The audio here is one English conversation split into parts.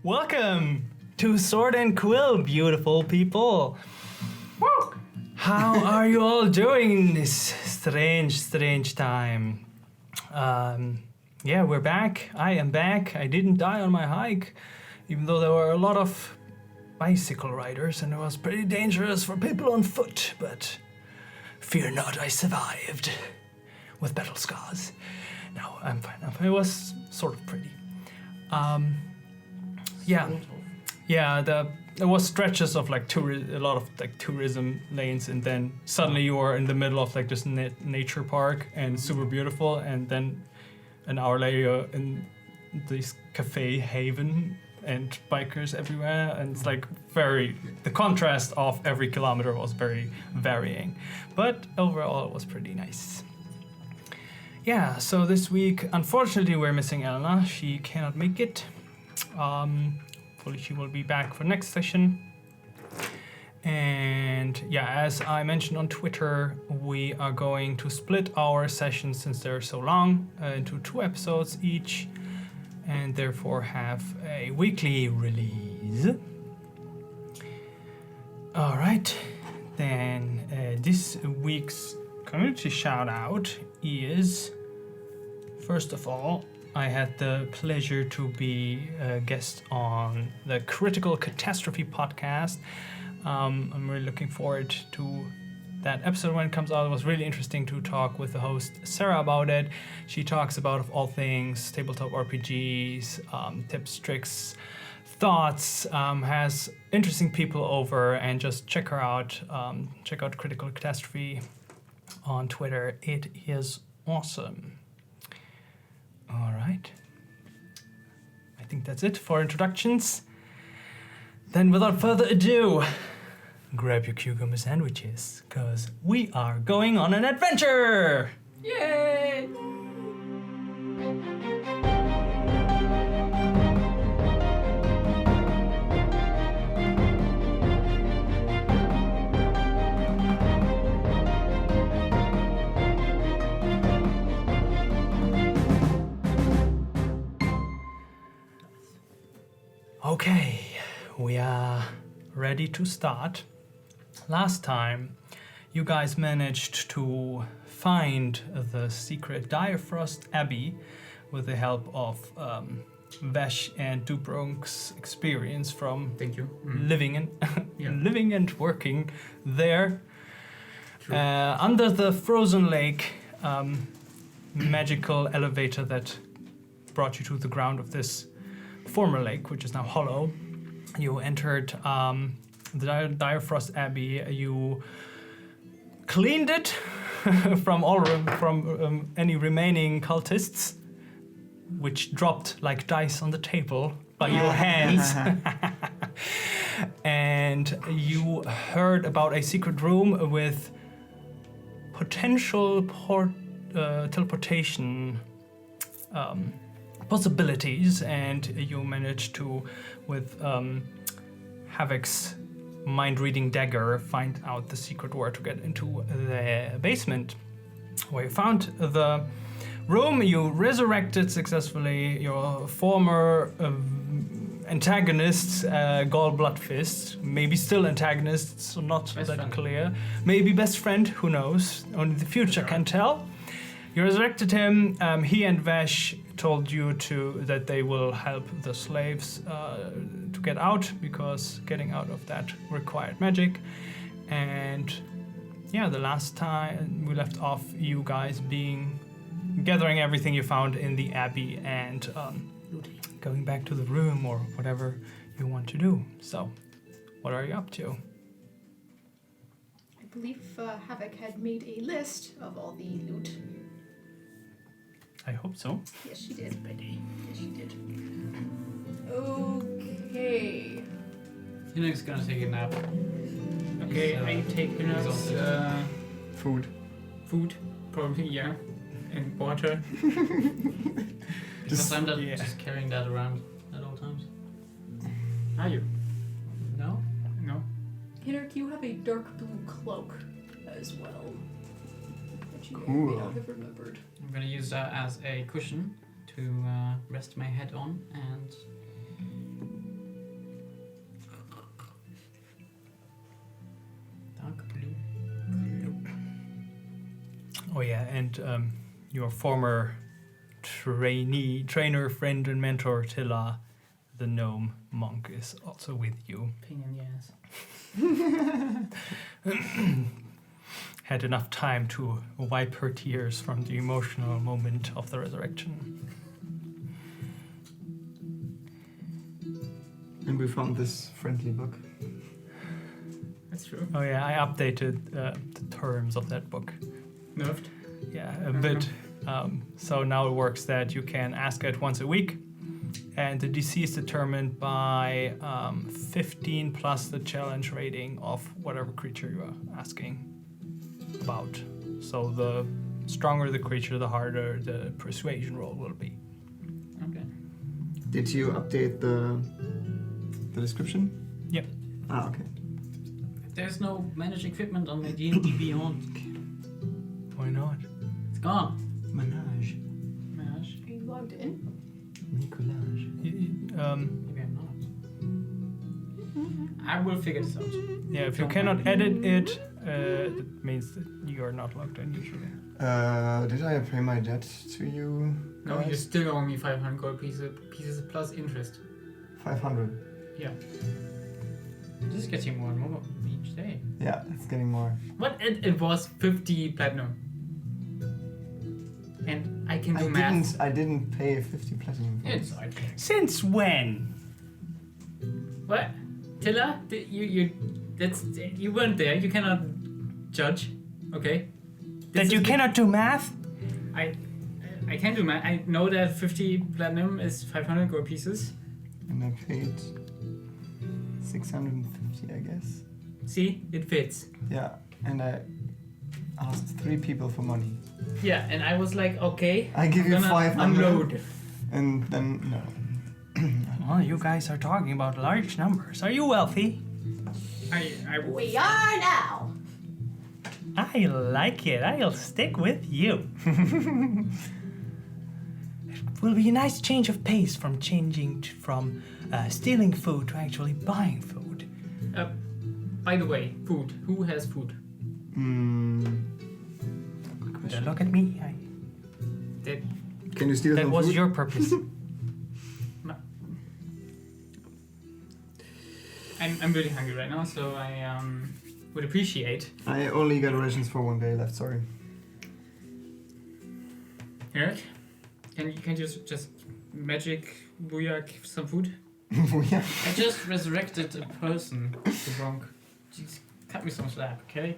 Welcome to Sword and Quill, beautiful people. Woo! How are you all doing in this strange time? We're back. I am back. I didn't die on my hike, even though there were a lot of bicycle riders and it was pretty dangerous for people on foot, but fear not, I survived with battle scars. No, I'm fine. It was sort of pretty. There was stretches of like a lot of like tourism lanes, and then suddenly you are in the middle of like this nature park and super beautiful, and then an hour later you're in this cafe haven and bikers everywhere, and it's like the contrast of every kilometer was very varying, but overall it was pretty nice. Yeah, so this week, unfortunately, we're missing Elena. She cannot make it. Hopefully she will be back for next session. And yeah, as I mentioned on Twitter, we are going to split our sessions, since they're so long, into 2 episodes each, and therefore have a weekly release. All right, then this week's community shout out is, first of all, I had the pleasure to be a guest on the Critical Catastrophe podcast. I'm really looking forward to that episode when it comes out. It was really interesting to talk with the host Sarah about it. She talks about, of all things, tabletop RPGs, tips, tricks, thoughts, has interesting people over, and just check her out. Check out Critical Catastrophe on Twitter. It is awesome. All right. I think that's it for introductions. Then without further ado, grab your cucumber sandwiches, because we are going on an adventure! Yay! Okay, we are ready to start. Last time, you guys managed to find the secret Direfrost Abbey with the help of Vesh and Dubronk's experience from living and working there. Under the frozen lake, magical elevator that brought you to the ground of this former lake, which is now hollow. You entered the Direfrost Abbey. You cleaned it from any remaining cultists, which dropped like dice on the table by your hands. And you heard about a secret room with potential teleportation possibilities, and you managed to, with Havok's mind-reading dagger, find out the secret where to get into the basement, where you found the room. You resurrected successfully your former antagonists, Gall Bloodfist, maybe still antagonists, so not best that friend. Clear. Maybe best friend, who knows? Only the future can tell. You resurrected him. He and Vesh told you that they will help the slaves to get out, because getting out of that required magic. And yeah, the last time we left off, you guys gathering everything you found in the abbey and going back to the room or whatever you want to do. So, what are you up to? I believe Havok had made a list of all the loot. I hope so. Yes, she did. Yes, she did. Okay. Phoenix is gonna take a nap. Okay, I take notes. Food, Probably, yeah. And water. Because I'm just carrying that around at all times. Are you? No? No. Hinnerk, you have a dark blue cloak as well. That you Cool. may not have remembered. I'm gonna use that as a cushion to rest my head on and and your former trainer, friend, and mentor Tilla, the gnome monk, is also with you. Pain in the ass. Had enough time to wipe her tears from the emotional moment of the resurrection. And we found this friendly book. That's true. Oh yeah, I updated the terms of that book. Nerfed. Yeah, a bit. So now it works that you can ask it once a week, and the DC is determined by 15 plus the challenge rating of whatever creature you are asking about. So the stronger the creature, the harder the persuasion roll will be. Okay. Did you update the description? Yep. Ah, okay. There's no managed equipment on my D&D Beyond. Why not? It's gone. Manage. Manage. Are you logged in? Nicolage. Maybe I'm not. I will figure this out. Yeah, if you cannot edit it, it means that you are not logged in usually. Did I pay my debt to you? No, you guys? still owe me 500 gold pieces plus interest. 500. Yeah. This is getting more and more each day. Yeah, it's getting more. What? It was 50 platinum. And I can do math. I didn't pay 50 platinum. for It's this. okay. Since when? What? Tilla? You weren't there. You cannot judge. Okay? That you cannot do math? I can do math. I know that 50 platinum is 500 gold pieces. And I paid 650, I guess. See? It fits. Yeah, and I asked 3 people for money. Yeah, and I was like, okay. I give I'm you gonna 500. unload. And then, no. Well, you guys are talking about large numbers. Are you wealthy? We are now. I like it. I'll stick with you. It will be a nice change of pace from from stealing food to actually buying food. By the way, food. Who has food? Good question. Don't look at me. Can you steal That some was food? your purpose. I'm really hungry right now, so I would appreciate. I only got rations for 1 day left, sorry. Eric, can you just magic booyah some food? Yeah. I just resurrected a person. The bronc. Just cut me some slack, okay?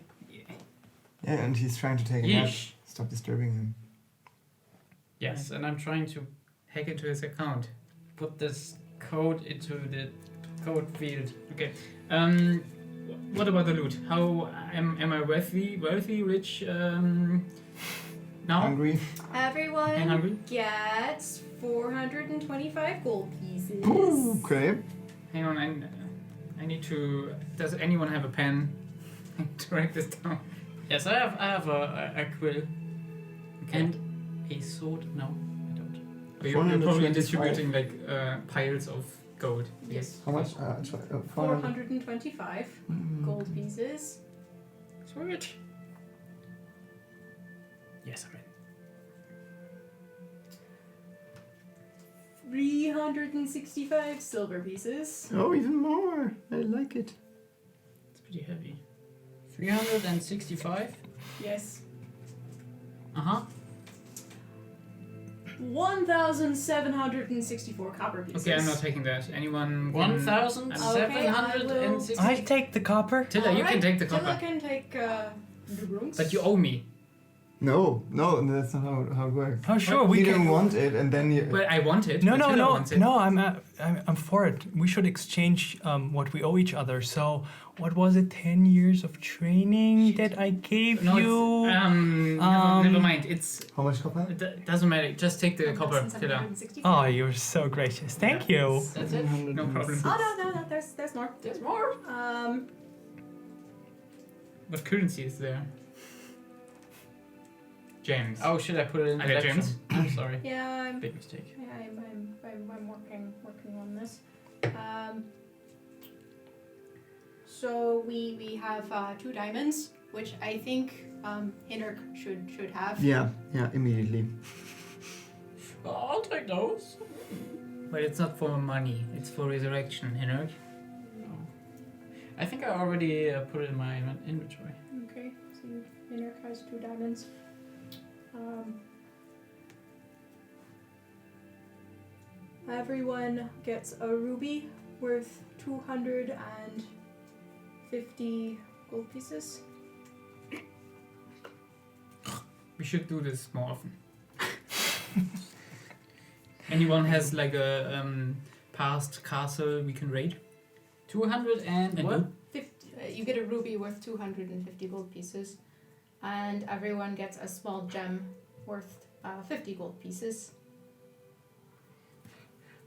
Yeah, and he's trying to take a nap. Yeesh. Stop disturbing him. Yes, and I'm trying to Hack into his account. put this code into the code field. Okay. What about the loot? How am I wealthy, rich? Now? Hungry? I'm Everyone hungry. gets 425 gold pieces. Okay. Hang on, I need to. Does anyone have a pen to write this down? Yes, I have a quill. Okay. And a sword. No, I don't. You're probably 425. distributing like piles of gold. Yes. How much? 400. 425 gold pieces. Sweet. Yes, I'm in. 365 silver pieces. Oh, even more. I like it. It's pretty heavy. 365. Yes. Uh-huh. 1,764 copper pieces. Okay, I'm not taking that. Anyone? 1,760. I take the copper. Tilla, you can take the Tilla copper. can take the runes. But you owe me. No, that's not how it works. Oh, sure, we You can. don't want it, and then you. Well, I want it. No, but no, Tilla no, wants it. no. I'm for it. We should exchange what we owe each other. So, what was it? 10 years of training that I gave No, you. never mind. It's How much copper? it doesn't matter. Just take the copper, Tilla. 1,764. Oh, you're so gracious. Thank you. That's it. No problem. Oh no, there's more. There's more. What currency is there? James. Oh, should I put it in I got collection? James. I'm sorry. Yeah, Big mistake. I'm working on this. So we have 2 diamonds, which I think Hinnerk should have. Yeah, immediately. I'll take those. But it's not for money, it's for resurrection, Hinnerk. No. I think I already put it in my inventory. Okay, so Hinnerk has 2 diamonds. Everyone gets a ruby worth 250 gold pieces. We should do this more often. Anyone has like a past castle we can raid? 200 and what? 50, you get a ruby worth 250 gold pieces, and everyone gets a small gem worth 50 gold pieces.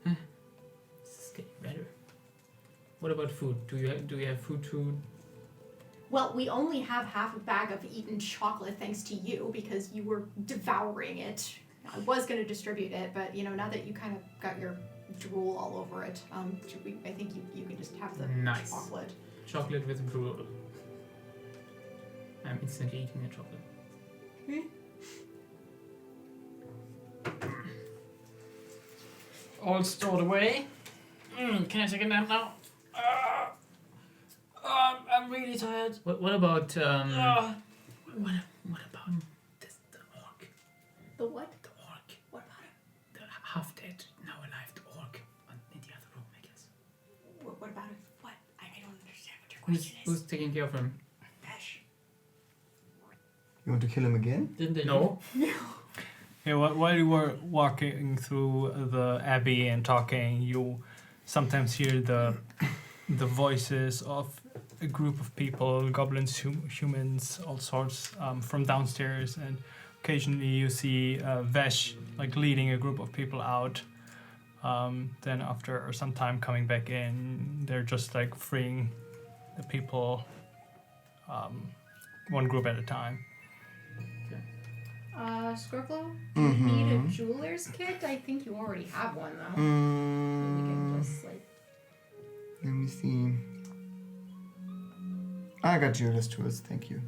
This is getting better. What about food? Do you have food to? Well, we only have half a bag of eaten chocolate thanks to you because you were devouring it. I was going to distribute it, but now that you kind of got your drool all over it, I think you can just have the Nice. chocolate. Chocolate with drool. I'm instantly eating the chocolate. All stored away. Can I take a nap now? I'm really tired. What about what about the orc? The what? The orc. What about it? The half dead, now alive, the orc in the other room, I guess. What about it? What? I don't understand what your question Who's taking care of him? Ash. You want to kill him again? Didn't they? No. Yeah, while you were walking through the abbey and talking, you sometimes hear the voices of a group of people, goblins, humans, all sorts, from downstairs, and occasionally you see Vesh like leading a group of people out. Then after some time coming back in, they're just like freeing the people, one group at a time. Scorpio, do you need a jeweler's kit? I think you already have one though. We can just like. Let me see. I got jeweler's tools, thank you.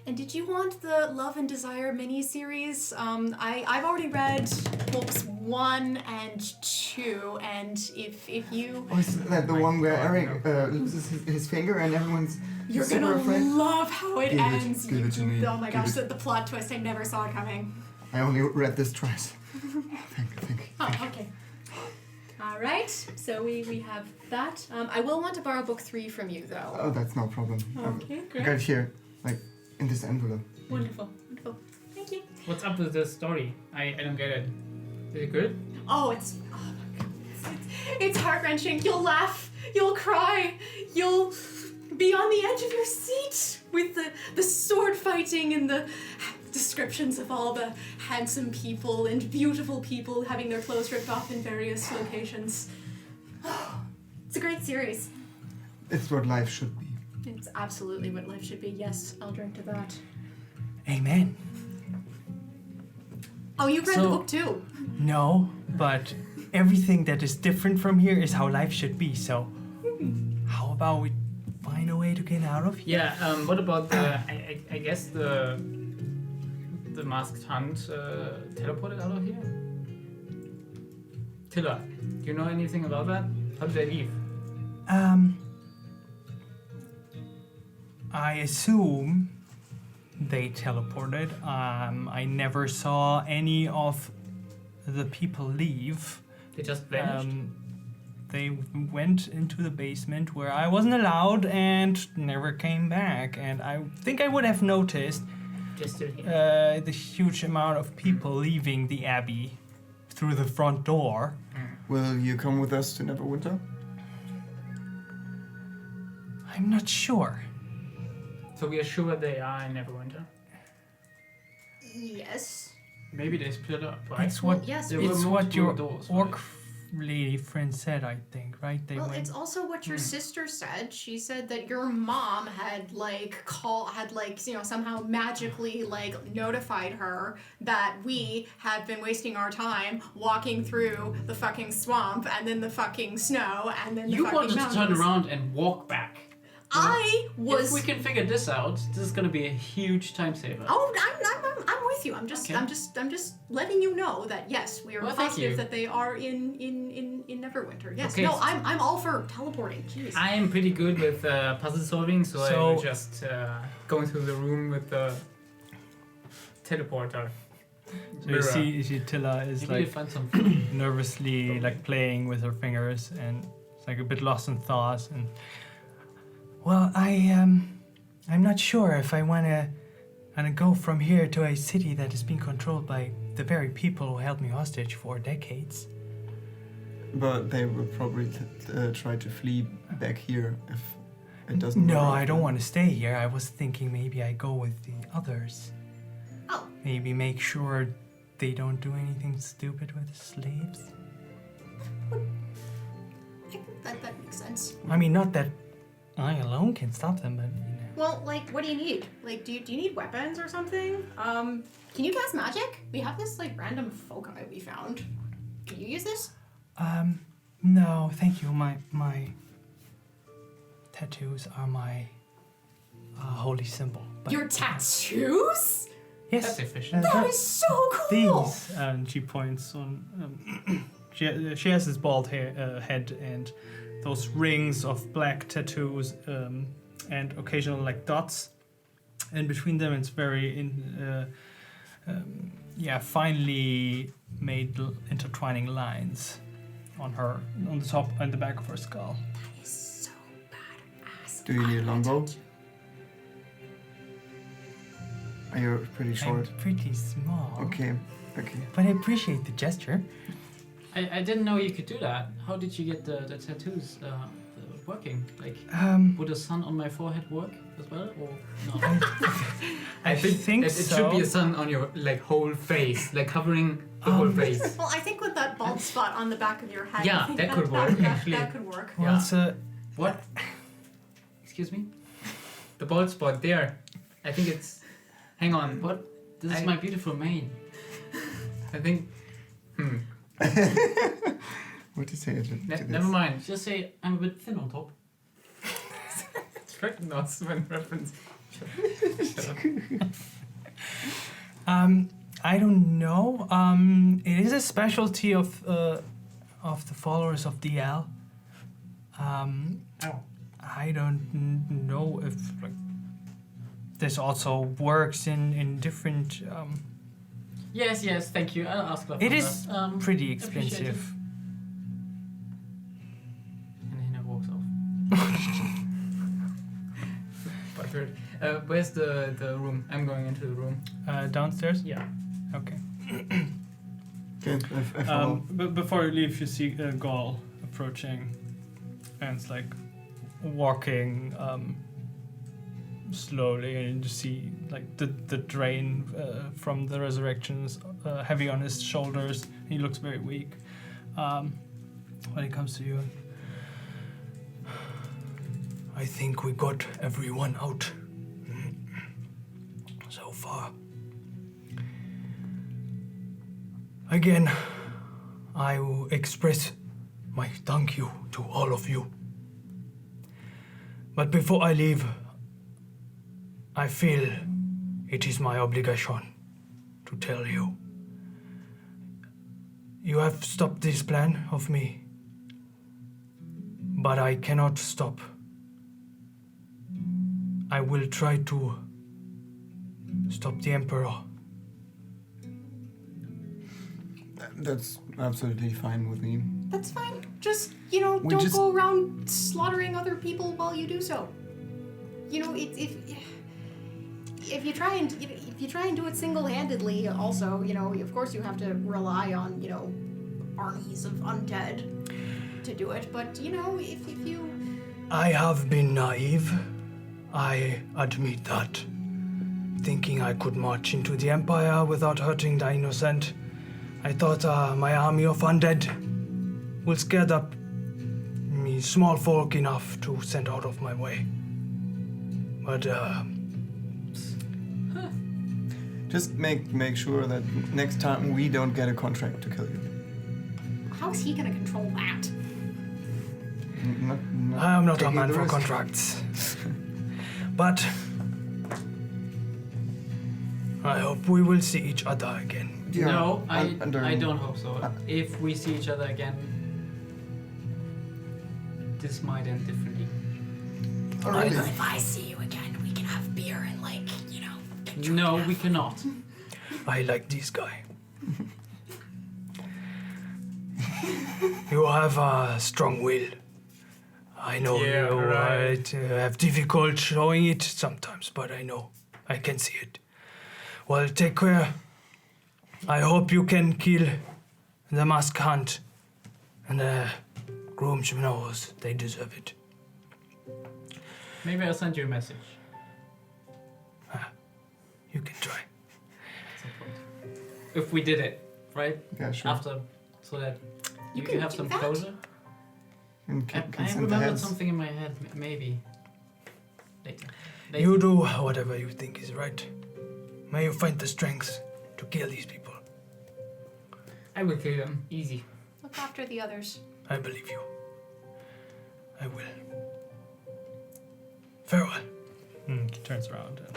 And did you want the Love and Desire mini-series? I've already read books 1 and 2, and if you... Oh, is that the one where Eric loses his finger and everyone's You're super gonna afraid? love how it Give it- ends. give it to me. Oh my Give gosh, it. the plot twist, I never saw it coming. I only read this twice. Thank you. Oh, okay. Alright, so we have that. I will want to borrow book 3 from you though. Oh, that's no problem. Okay, I great. got it here, like, in this envelope. Wonderful. Thank you. What's up with the story? I don't get it. Is it good? Oh my god. It's heart-wrenching. You'll laugh, you'll cry, you'll be on the edge of your seat with the sword fighting and the descriptions of all the handsome people and beautiful people having their clothes ripped off in various locations. It's a great series. It's what life should be. It's absolutely what life should be. Yes, I'll drink to that. Amen. Oh, you read the So- book too? No, but everything that is different from here is how life should be. So, how about we find a way to get out of here? Yeah. What about the? I guess the masked hunt teleported out of here. Tilla, do you know anything about that? How did they leave? I assume they teleported. I never saw any of the people leave. They just vanished. They went into the basement where I wasn't allowed and never came back. And I think I would have noticed Just still here. the huge amount of people leaving the abbey through the front door. Will you come with us to Neverwinter? I'm not sure. So we are sure they are in Neverwinter. Yes. Maybe they split up, right? That's what Yes. There were it's what multiple your doors, orc right? lady friend said, I think, right? They Well, went. it's also what your sister said. She said that your mom had somehow magically notified her that we had been wasting our time walking through the fucking swamp and then the fucking snow and then the You fucking wanted to mountains. turn around and walk back. I was. If we can figure this out, this is gonna be a huge time saver. Oh, I'm with you. I'm just Okay. I'm just letting you know that yes, we are Well, thank positive you. that they are in Neverwinter. Yes. Okay. No, I'm all for teleporting. Jeez. I am pretty good with puzzle solving, so I So- will just go into the room with the teleporter. So you see Tilla is Maybe you like find some food. nervously like playing with her fingers and it's like a bit lost in thoughts and well I'm not sure if I wanna go from here to a city that is being controlled by the very people who held me hostage for decades. But they will probably try to flee back here if it doesn't No, work. I don't want to stay here. I was thinking maybe I go with the others. Oh. Maybe make sure they don't do anything stupid with the slaves. I think that makes sense. I mean, not that I alone can stop them, but you know. Well, like, what do you need? Like, do you need weapons or something? Can you cast magic? We have this like random foci we found. Can you use this? No, thank you. My tattoos are my holy symbol. But, Your tattoos? yes, That's efficient. That is so cool. these. And she points on. She has this bald head and those rings of black tattoos and occasional like dots. And between them, it's very finely made intertwining lines on the top and the back of her skull. That is so badass. Do you need a longbow? Are you pretty short? I'm pretty small. Okay. But I appreciate the gesture. I didn't know you could do that. How did you get the tattoos working? Like, would a sun on my forehead work as well, or no? I think that so. it should be a sun on your like whole face, like covering the whole face. Well, I think with that bald spot on the back of your head, Yeah, I think that could work, actually. That could work. Well, Yeah. it's a What? Excuse me? The bald spot there. I think it's. Hang on. What? This is I- my beautiful mane. I think. What to say to this? Never mind. Just say I'm a bit thin on top. It's not Sven reference. Shut up. I don't know. It is a specialty of the followers of DL. I don't know if like this also works in different. Yes, thank you. I'll ask about It is that. pretty appreciate expensive. And he never walks off. Butthurt. Where's the room? I'm going into the room. Downstairs. Yeah. Okay. Okay, I follow. But before you leave, you see Gaul approaching, and it's like walking slowly, and you see like the drain from the resurrections heavy on his shoulders. He looks very weak. When it comes to you, I think we got everyone out so far. Again, I will express my thank you to all of you. But before I leave, I feel it is my obligation to tell you. You have stopped this plan of me, but I cannot stop. I will try to stop the Emperor. That's absolutely fine with me. That's fine. Just, don't go around slaughtering other people while you do so. If you try and do it single-handedly, also, of course you have to rely on, armies of undead to do it. But, if you... I have been naive. I admit that. Thinking I could march into the Empire without hurting the innocent. I thought my army of undead will scare up me small folk enough to send out of my way. But Just make sure that next time we don't get a contract to kill you. How is he gonna control that? I'm not a taking man the for risk. contracts. But I hope we will see each other again. Yeah, No, I under- don't hope so. If we see each other again, this might end differently. Oh, really? If I see you again, we can have beer and No, we cannot. I like this guy. You have a strong will. I know Yeah, you right. have difficult showing it sometimes, but I know. I can see it. Well, take care. I hope you can kill the mask hunt and the groomsmen. They deserve it. Maybe I'll send you a message. You can try. At some point. If we did it, right? Yeah, sure. After, so that You you can have do some that? closure. And can I send the remembered heads. something in my head. Maybe. Later. You do whatever you think is right. May you find the strength to kill these people. I will kill them. Easy. Look after the others. I believe you. I will. Farewell. He turns around and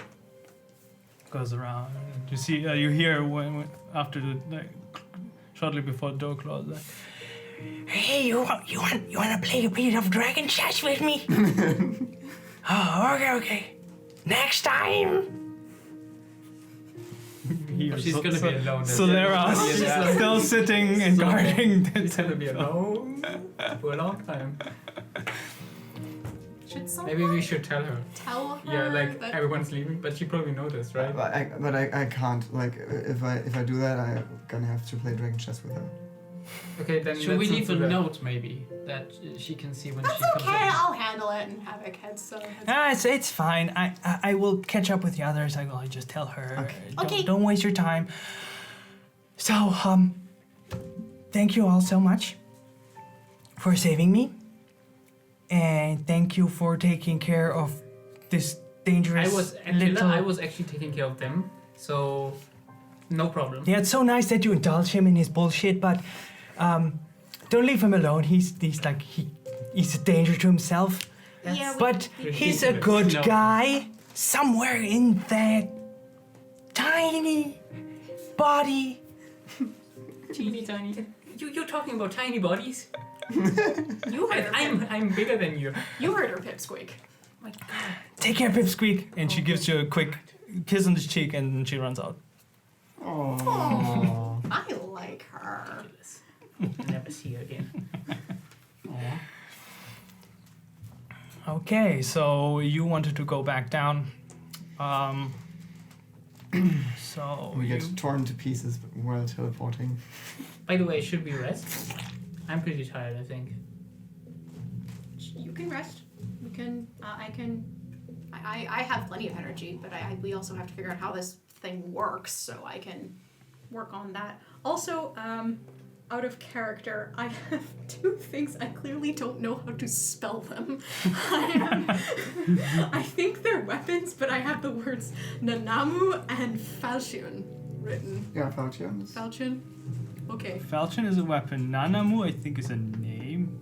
goes around. You see, you hear when after shortly before the door closes. Like, hey, you want to play a bit of dragon chess with me? Oh, okay. Next time. She's gonna be alone. then. Solera's Yeah. still sitting and guarding. He's gonna be alone for a long time. Should someone Maybe we should tell her. tell her Yeah, like that everyone's leaving, but she probably noticed, right? But I can't. Like if I do that, I'm gonna have to play dragon chess with her. Okay, then Should we let's not leave a do that. note maybe that she can see when That's she comes okay, in? I'll handle it and Havok heads so It's fine. I will catch up with the others. I just tell her. Okay. Okay. Don't waste your time. So thank you all so much for saving me, and thank you for taking care of this dangerous little. I was actually taking care of them, so no problem. Yeah, it's so nice that you indulge him in his bullshit, but don't leave him alone. He's a danger to himself. Yeah, But he's a ridiculous. good No. guy somewhere in that tiny body. Teeny tiny. You're talking about tiny bodies? you heard her. I'm bigger than you. You heard her pipsqueak. Take care, Pipsqueak. And she gives you a quick kiss on the cheek and then she runs out. Oh. I like her. Never see her again. Aw. Okay, so you wanted to go back down. So We you, get torn to pieces while teleporting. By the way, should we rest? I'm pretty tired, I think. You can rest. You can. I can. I have plenty of energy, but we also have to figure out how this thing works, so I can work on that. Also, out of character, I have two things I clearly don't know how to spell them. I think they're weapons, but I have the words Nanamu and Falchion written. Yeah, Falchion. Falchion? Okay. Falchion is a weapon. Nanamu, I think, is a name.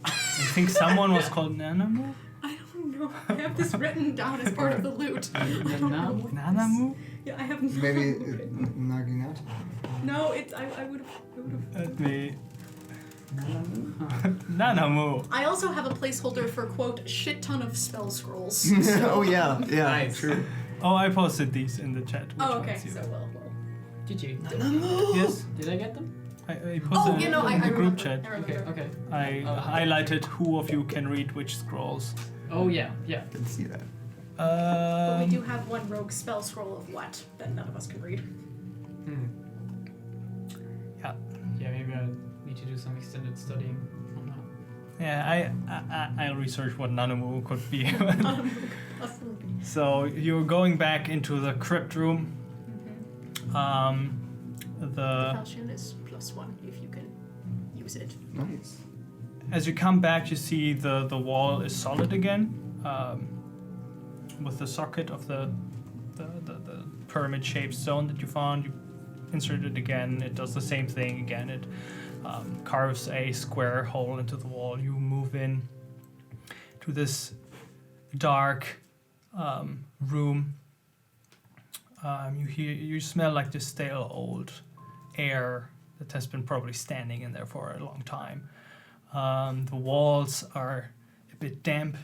I think someone was called Nanamu. I don't know. I have this written down as part of the loot. I don't know what Nanamu? Yeah, I have no Maybe written. Naginat. No, it's I would have. Let me. Nanamu. I also have a placeholder for quote shit ton of spell scrolls. Oh yeah, Nice. true. Oh, I posted these in the chat. Which Oh, okay. ones you- So well. Did you? Yes, Did I get them? I posted Oh, it you know, in I the group remember. chat. I remember. Okay. I highlighted who of you can read which scrolls. Oh yeah. Didn't see that. But we do have one rogue spell scroll of what that none of us can read. Yeah, maybe I need to do some extended studying on that. Yeah, I'll research what Nanamu could be. Possibly. So you're going back into the crypt room. The Falchion is +1 if you can use it. Nice. as you come back, you see the wall is solid again, with the socket of the pyramid-shaped stone that you found. You insert it again. It does the same thing again. It carves a square hole into the wall. You move in to this dark room. You smell like this stale old air that has been probably standing in there for a long time. The walls are a bit damp.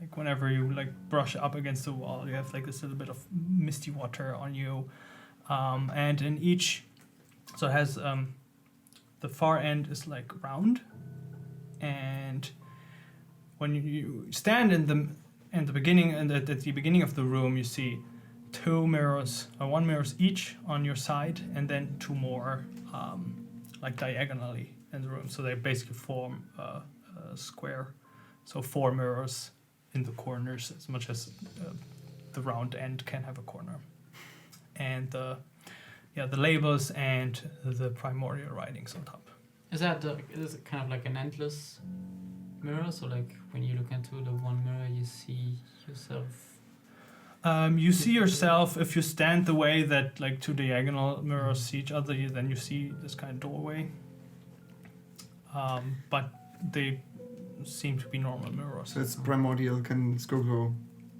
Like whenever you like brush up against the wall, you have like this little bit of misty water on you. And in each, so it has the far end is like round, and when you stand in the beginning and at the beginning of the room, you see two mirrors, one mirrors each on your side, and then two more like diagonally in the room. So they basically form a square. So 4 mirrors in the corners, as much as the round end can have a corner. And the labels and the primordial writings on top. Is it kind of like an endless mirror? So like when you look into the one mirror, you see yourself. You see yourself if you stand the way that like 2 diagonal mirrors see each other. Then you see this kind of doorway. But they seem to be normal mirrors. So it's primordial. Can Scorpio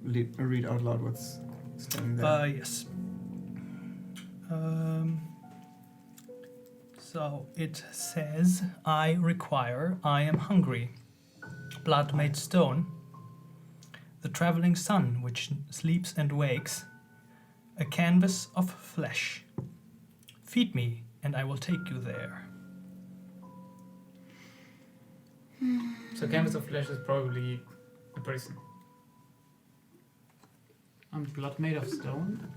read out loud what's standing there? Yes. So it says, I am hungry. Blood made stone. The traveling sun which sleeps and wakes. A canvas of flesh. Feed me, and I will take you there. So canvas of flesh is probably a person. And blood made of stone?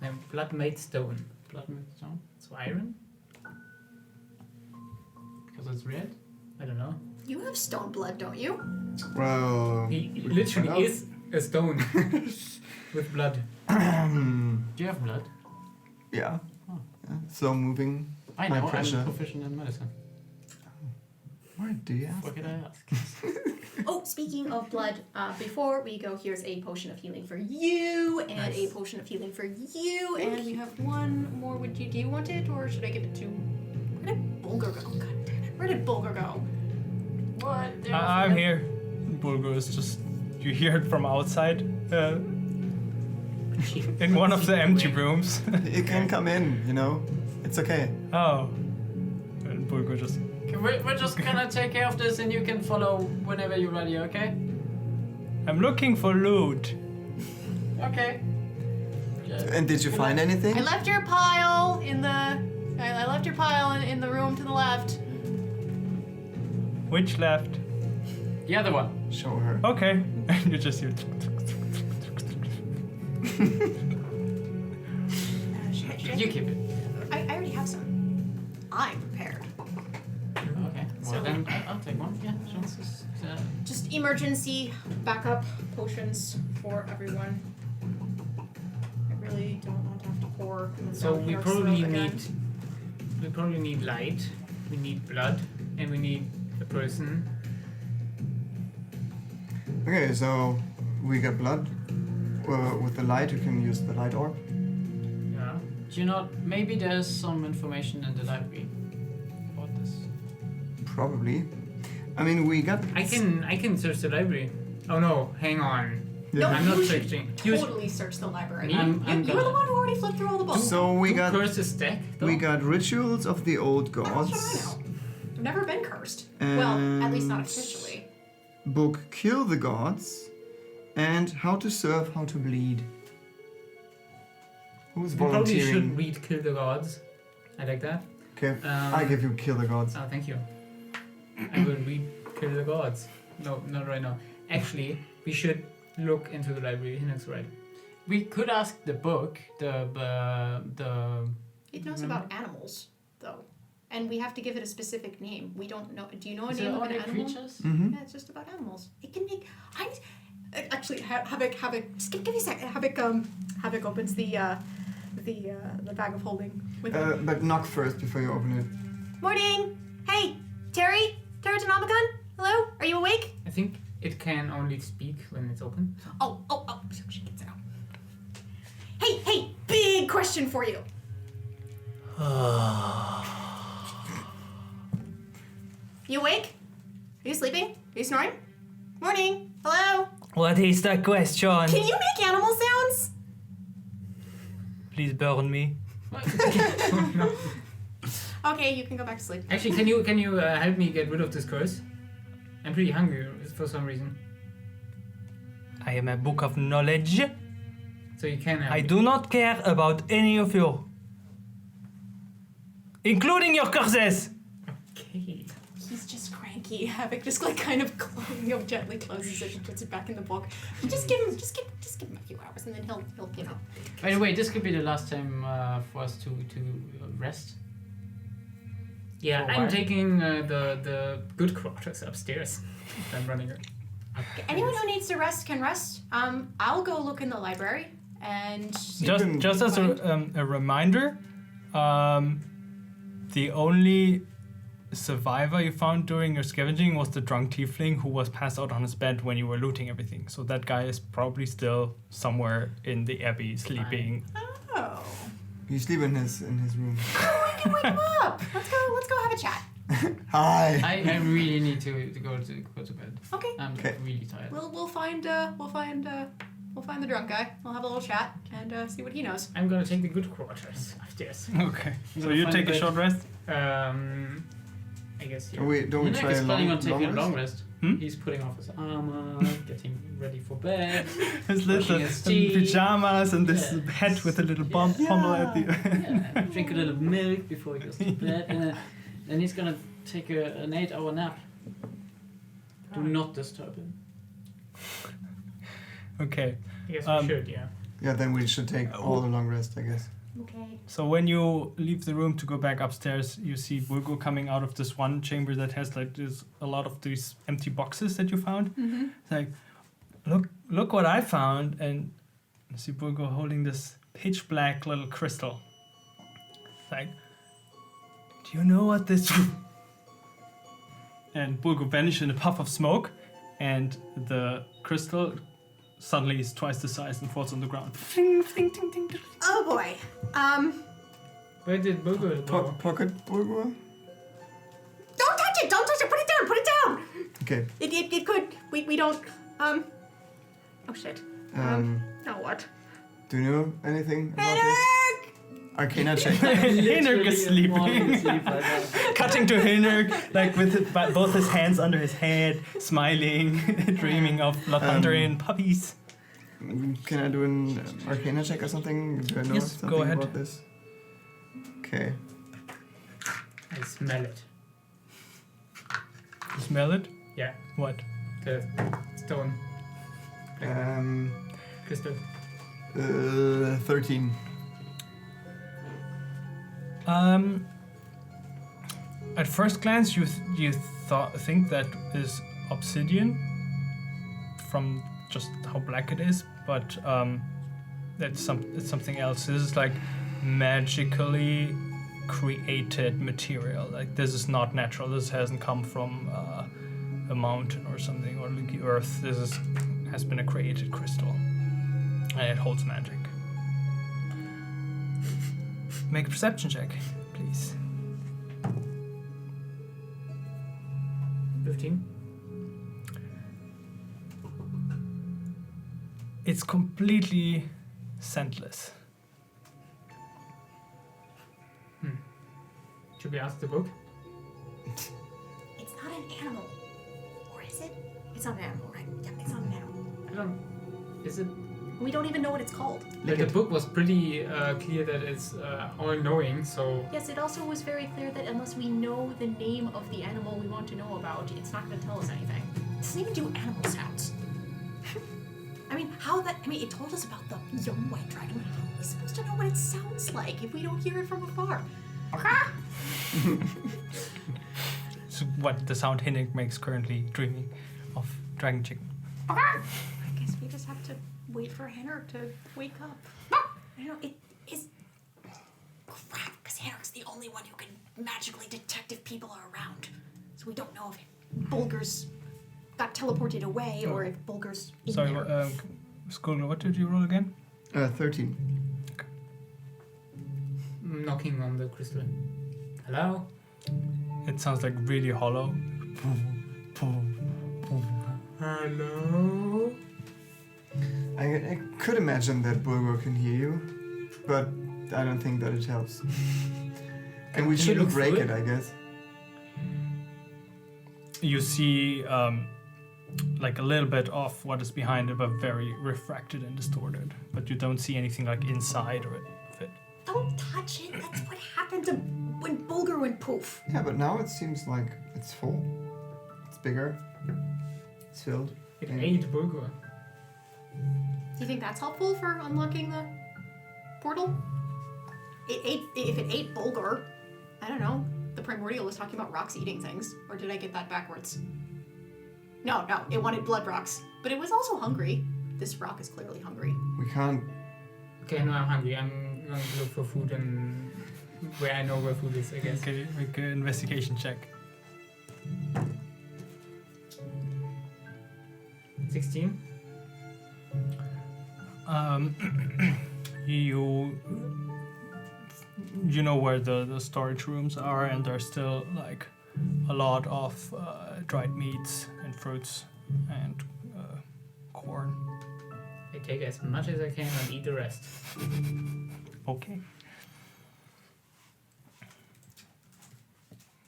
No, blood made stone. Blood made stone? So iron? Because it's red? I don't know. You have stone blood, don't you? Well, He we can find literally out. is a stone with blood. Do you have blood? Yeah. Oh. Yeah. Slow moving. I High know, pressure. I'm proficient in medicine. Why do you ask? What could I ask? Oh, speaking of blood, before we go, here's a potion of healing for you, and Nice. a potion of healing for you, and we have one more. Do you want it, or should I give it to? Where did Bulgur go? God damn it! Where did Bulgur go? What? I'm here. Bulgur is just, you hear it from outside. In one of the empty rooms. You can come in, you know. It's okay. Oh. And Bulgur just, We're just gonna take care of this and you can follow whenever you're ready, okay? I'm looking for loot. Okay. And did you find anything? I left your pile in the. I left your pile in the room to the left. Which left? The other one. Show her. Okay. And you just hear. You keep it. I already have some. I'm prepared. Okay. Well, So- then I'll take one. Yeah, sure. Just emergency backup potions for everyone. I really don't want to have to pour. So down we your probably throat again. need light, we need blood, and we need a person. Okay, so we got blood. With the light, you can use the light orb. Yeah. Do you know, maybe there's some information in the library about this. Probably. I mean, we got. I can search the library. Oh no, hang on. Yeah. I'm No, not you should searching. totally search the library. Me? I'm You're the gonna- one who already flipped through all the books. So we got. Curse the stack. Though? We got rituals of the old How much do I gods. know? I've never been cursed. Well, at least not And officially. Book Kill the Gods, and How to Serve, How to Bleed. Who's We probably should volunteering? read Kill the Gods. I like that. Okay, I give you Kill the Gods. Oh, thank you. I will read Kill the Gods. No, not right now. Actually, we should look into the library. Hinnock's right. We could ask the book, the It knows about animals, though. And we have to give it a specific name. We don't know. Do you know a is it name of an only animal? creatures? Mm-hmm. Yeah, it's just about animals. It can make. Actually, Havok. Just give me a second. Havok opens the bag of holding. With But knock first before you open it. Morning. Hey, Terry. Terratonomicon. Hello. Are you awake? I think it can only speak when it's open. Oh. So she gets out. Hey. Big question for you. You awake? Are you sleeping? Are you snoring? Morning. Hello. What is the question? Can you make animal sounds? Please burn me. No. Okay, you can go back to sleep. Actually, can you help me get rid of this curse? I'm pretty hungry for some reason. I am a book of knowledge. So you can help I me. do not care about any of you. Including your curses. Okay. He's just cranky. Havok just like kind of gently closes it and puts it back in the book. Just give him a few hours and then he'll By the way, this could be the last time for us to rest. Yeah, For a I'm while. taking the good quarters upstairs. I'm running it. Anyone who needs to rest can rest. I'll go look in the library and Just as a reminder, the only survivor you found during your scavenging was the drunk tiefling who was passed out on his bed when you were looting everything. So that guy is probably still somewhere in the abbey sleeping. Oh. You sleep in his room. I can wake him up. Let's go have a chat. Hi. I really need to go to bed. Okay. I'm Okay. really tired. We'll find the drunk guy. We'll have a little chat and see what he knows. I'm gonna take the good quarters upstairs. Okay. So gonna you find take a a bed. short rest? I guess yeah. Don't we Hinek try is a planning on taking a long long rest? rest. Hmm? He's putting off his armor, getting ready for bed. His Brushing little his teeth. pajamas and this Yes. head with a little pommel at the Yeah, drink a little milk before he goes to bed, and then he's gonna take an 8-hour nap. Do not disturb him. Okay. I guess Um, we should, yeah. Yeah, then we should take all the long rest, I guess. Okay. So when you leave the room to go back upstairs, you see Bulgo coming out of this one chamber that has like this a lot of these empty boxes that you found. Mm-hmm. It's like, look what I found, and you see Bulgo holding this pitch black little crystal. It's like, do you know what this? And Bulgo vanishes in a puff of smoke, and the crystal suddenly is twice the size and falls on the ground. Oh boy. Where did Bulgur go? Pocket burglar? Don't touch it! Don't touch it! Put it down! Put it down! Okay. It could. We don't. Oh shit. Now what? Do you know anything about this? Arcana check. Hinnerk is Falling sleeping. asleep right now. Cutting to Hinnerk, like with both his hands under his head, smiling, dreaming of Latundrian puppies. Can I do an Arcana check or something? Do I know Yes, something go ahead. about this? Okay. I smell it. You smell it? Yeah, What? the stone crystal. 13. At first glance, you think that is obsidian from just how black it is, but it's something else. This is like magically created material. Like this is not natural. This hasn't come from a mountain or something or the earth. Has been a created crystal, and it holds magic. Make a perception check, please. 15. It's completely scentless. Should we ask the book? It's not an animal. Or is it? It's not an animal, right? Yeah, it's not an animal. I don't. Is it? We don't even know what it's called. Like the book was pretty clear that it's all-knowing, so Yes, it also was very clear that unless we know the name of the animal we want to know about, it's not going to tell us anything. It doesn't even do animal sounds. I mean, it told us about the young white dragon. How are we supposed to know what it sounds like if we don't hear it from afar? So what the sound Hinnerk makes currently dreaming of dragon chicken. I guess we just have to wait for Henrik to wake up. I know, it is crap, because Henrik's the only one who can magically detect if people are around. So we don't know if Bulger's got teleported away or if Bulger's in Sorry, there. Skulga, what did you roll again? 13. knocking on the crystal. Hello? It sounds like really hollow. Hello? could imagine that Bulgur can hear you, but I don't think that it helps. And we Can you shouldn't look break through it, it? I guess. You see like a little bit of what is behind it, but very refracted and distorted. But you don't see anything like inside or of it. Don't touch it. That's what happened to when Bulgur went poof. Yeah, but now it seems like it's full. It's bigger. It's filled. It Yeah. ate Bulgur. Do you think that's helpful for unlocking the portal? If it ate Bulgur, I don't know. The primordial was talking about rocks eating things, or did I get that backwards? No, it wanted blood rocks, but it was also hungry. This rock is clearly hungry. We can't. Okay, no, I'm hungry. I'm going to look for food and where I know where food is, I guess. Okay, make an investigation check. 16. You know where the storage rooms are, and there's still like a lot of dried meats and fruits and corn. I take as much as I can and eat the rest. Okay.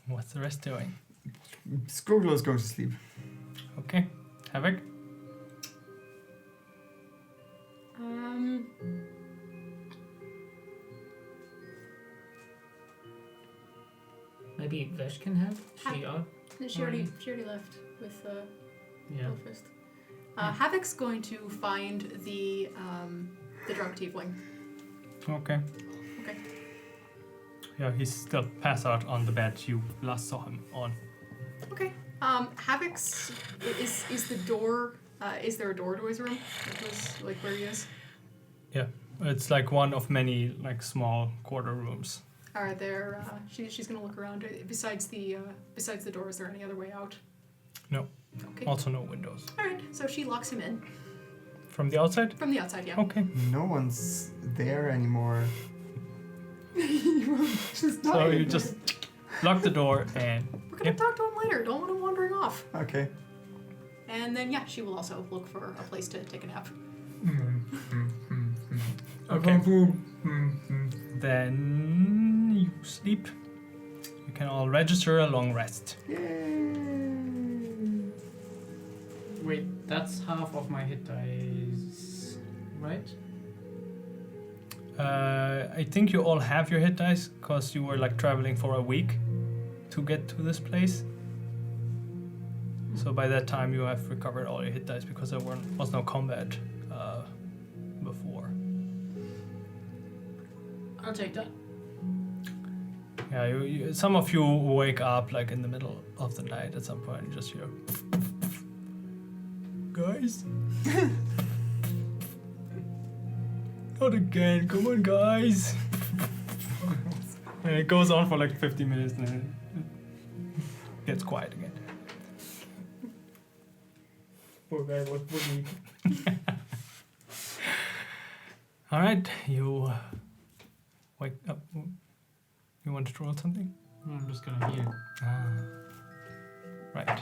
What's the rest doing? Skruglo is going to sleep. Okay. Havok? Maybe Vesh can help? She out? She already left with Yeah. Belfast. Havok's going to find the drug tiefling. Okay. Okay. Yeah, he's still passed out on the bed you last saw him on. Okay. Havok's is the door. Is there a door to his room? That was like where he is. Yeah, it's like one of many like small quarter rooms. Are there? She's gonna look around. Besides the door, is there any other way out? No. Okay. Also no windows. All right. So she locks him in From the outside? from the outside. Yeah. Okay. No one's there anymore. Just So dying. you just lock the door and We're gonna Yep. talk to him later. Don't want him wandering off. Okay. And then yeah, she will also look for a place to take a nap. Okay. Then you sleep. You can all register a long rest. Wait, that's half of my hit dice, right? I think you all have your hit dice because you were like traveling for a week to get to this place. So by that time you have recovered all your hit dice because there was no combat before. I'll take that. Yeah, some of you wake up like in the middle of the night at some point and just hear, guys. Not again, come on guys. And it goes on for like 50 minutes and then it gets quiet again. Poor guy was bullied. Alright, you wake up. You want to roll something? I'm just gonna heal. Right.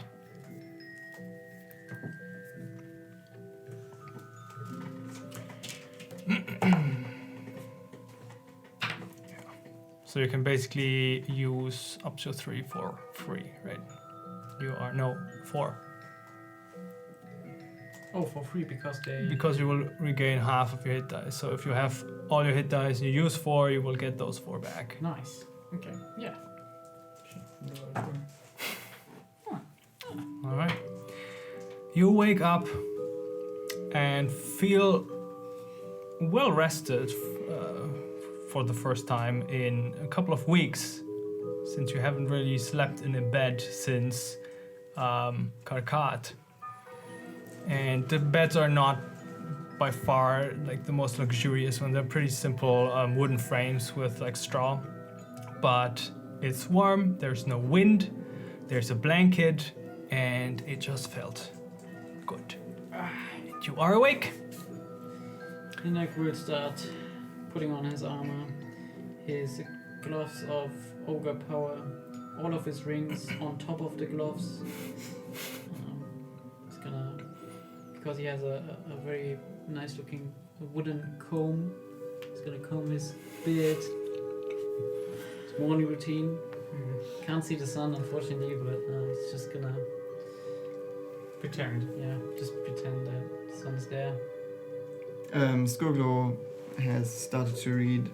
So you can basically use up to 3 for free, right? You are, no, 4. Oh, for free because they. Because you will regain half of your hit dice. So if you have all your hit dice and you use 4, you will get those 4 back. Nice. Okay. Yeah. Alright. You wake up and feel well rested for the first time in a couple of weeks, since you haven't really slept in a bed since Karkat. And the beds are not by far like the most luxurious one. They're pretty simple wooden frames with like straw. But it's warm, there's no wind, there's a blanket, and it just felt good. And you are awake. Hinek will start putting on his armor, his gloves of ogre power, all of his rings on top of the gloves. He's gonna, because he has a very nice looking wooden comb. He's gonna comb his beard. It's morning routine. Can't see the sun, unfortunately, but it's just gonna Pretend. just pretend that the sun's there. Skoglo has started to read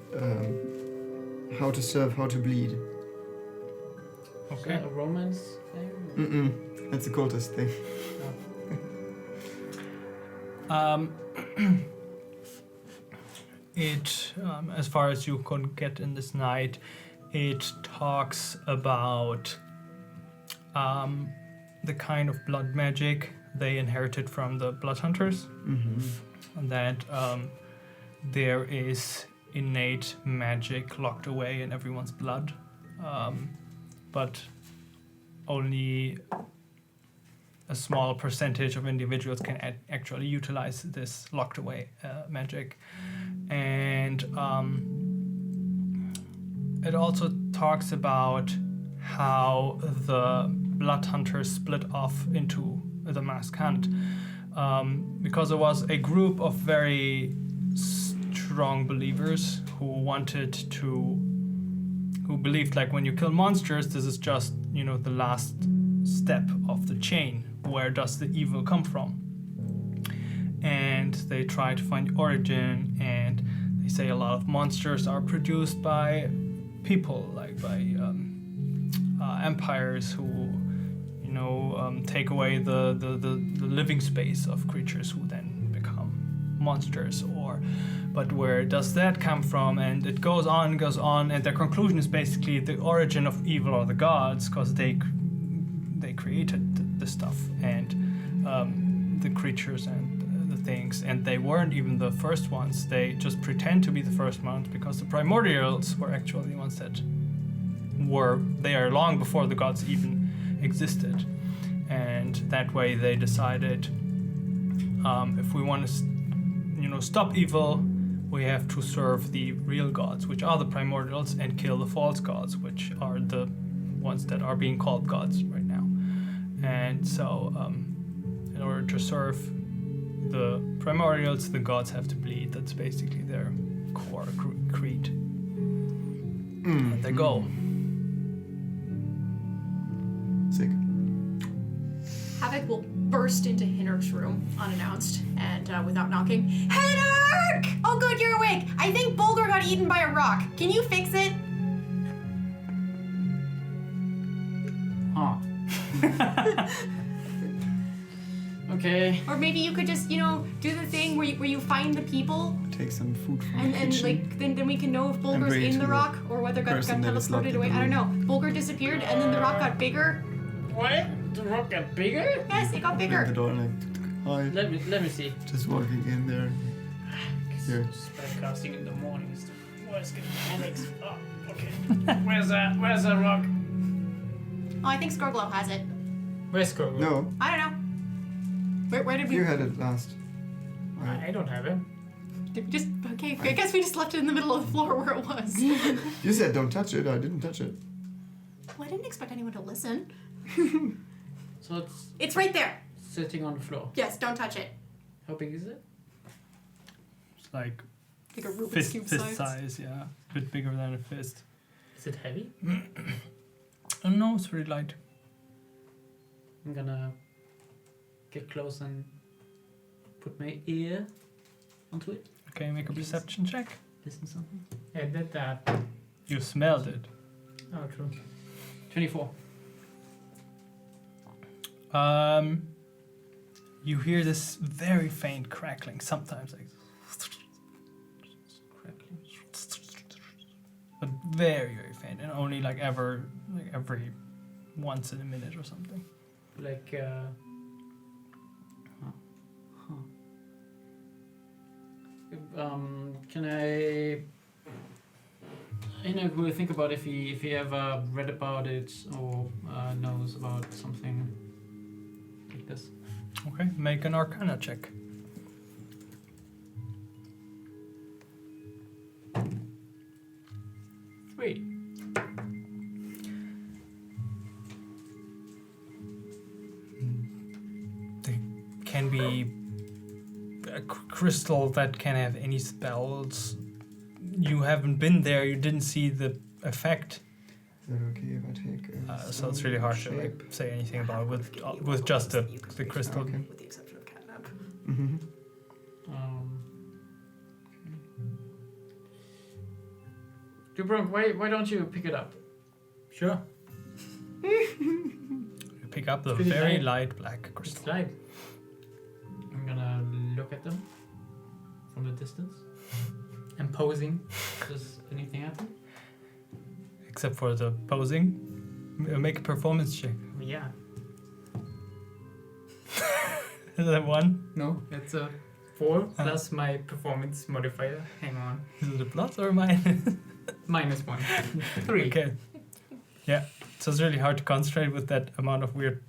How to Serve, How to Bleed. Is Okay. that a romance thing? That's the cultist thing. It, as far as you can get in this night, it talks about the kind of blood magic they inherited from the blood hunters, and that there is innate magic locked away in everyone's blood, but only a small percentage of individuals can actually utilize this locked away magic. And it also talks about how the blood hunters split off into the mask hunt, because there was a group of very strong believers who believed like when you kill monsters, this is just, you know, the last step of the chain. Where does the evil come from? And they try to find the origin, and they say a lot of monsters are produced by people, like by empires who, you know, take away the living space of creatures who then become monsters. But where does that come from? And it goes on, and their conclusion is basically the origin of evil are the gods, because they created the stuff and the creatures and the things, and they weren't even the first ones. They just pretend to be the first ones because the primordials were actually the ones that were there long before the gods even existed. And that way they decided, if we want to, you know, stop evil, we have to serve the real gods, which are the primordials, and kill the false gods, which are the ones that are being called gods right now. And so, in order to serve the primordials, the gods have to bleed. That's basically their core creed. And they go. Sick. Havok will burst into Hinnerk's room unannounced and without knocking. Hinnerk! Oh, good, you're awake. I think Bulgur got eaten by a rock. Can you fix it? Huh. Okay. Or maybe you could just, you know, do the thing where you find the people, Take some food from the and kitchen. like then we can know if Bulgur's bring it in to the the rock or whether got person that is locked teleported in away. the I don't know. room. Bulgur disappeared and then the rock got bigger. What? The rock got bigger? Yes, it got Open the bigger. door like, hi. Let me see. Just walking in there. Here. Spellcasting in the morning is the worst mechanics. Oh, okay. Where's that rock? Oh, I think Skorglow has it. Where's Skoglo? No, I don't know. Where did we? you had it last. I don't have it. Did we just? Okay, I guess we just left it in the middle of the floor where it was. You said don't touch it. I didn't touch it. Well, I didn't expect anyone to listen. So it's It's right there. sitting on the floor. Yes, don't touch it. How big is it? It's like Like a Rubik's fist Cube size, yeah. A bit bigger than a fist. Is it heavy? Oh no, it's very light. I'm gonna get close and put my ear onto it. Okay, make a perception check. Listen to something. I did that. You smelled it. Oh, true. 24. You hear this very faint crackling, sometimes like Crackling. but very, very faint, and only like every once in a minute or something. Like, can I will think about if he ever read about it or knows about something like this. Okay, make an Arcana check. Three. They can be crystal that can have any spells. You haven't been there. You didn't see the effect. Is that okay if I take So it's really hard to like, say anything about it with just the crystal. Okay. With the exception of catnap. Mm-hmm. Dubronk, why don't you pick it up? Sure. You pick up the Pretty very light. light black It's crystal. light. I'm gonna look at them from the distance. I'm posing. Does anything happen? Except for the posing. Make a performance check. Yeah. Is that 1? No, it's a 4 plus my performance modifier. Hang on. Is it a plus or a minus? -1. 3. Okay. Yeah. So it's really hard to concentrate with that amount of weird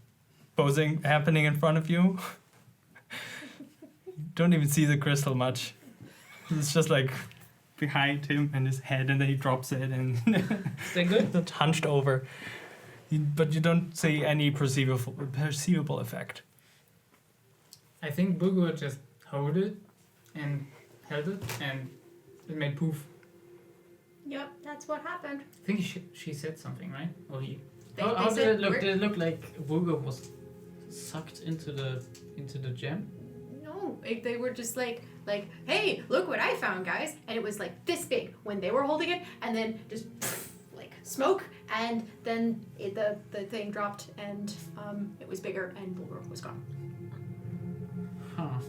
posing happening in front of you. Don't even see the crystal much. It's just like behind him and his head, and then he drops it and Is that good? it's hunched over. But you don't see any perceivable effect. I think Bugo just held it and held it and it made poof. Yep, that's what happened. I think she said something, right? Or he. How did said it look? we're- Did it look like Vugo was sucked into the gem? No, they were just like, hey, look what I found, guys, and it was like this big when they were holding it, and then just like smoke, and then the thing dropped, and it was bigger, and Bulgur was gone. Huh.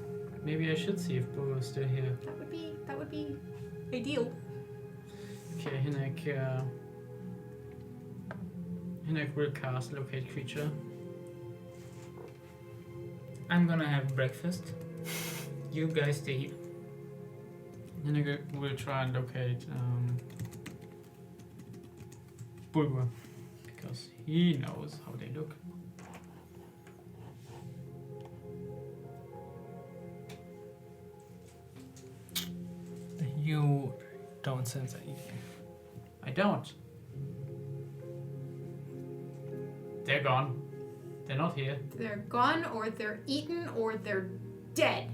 Maybe I should see if Vugo is still here. That would be ideal. Okay, Hinek will cast locate creature. I'm gonna have breakfast. You guys stay here. Hinek will try and locate Bulgur because he knows how they look. You don't sense anything. I don't. They're gone. They're not here. They're gone, or they're eaten, or they're dead.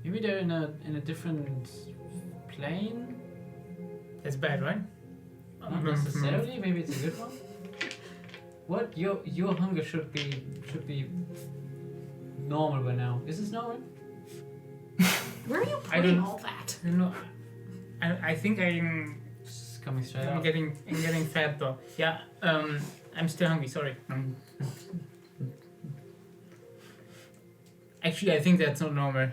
Maybe they're in a different plane. That's bad, right? Not necessarily. Maybe it's a good one. What your hunger should be normal by now. Is this normal? Where are you I putting don't- all that? No, I think I'm It's coming straight I'm out. getting fat though. Yeah. I'm still hungry. Sorry. Actually, I think that's not normal.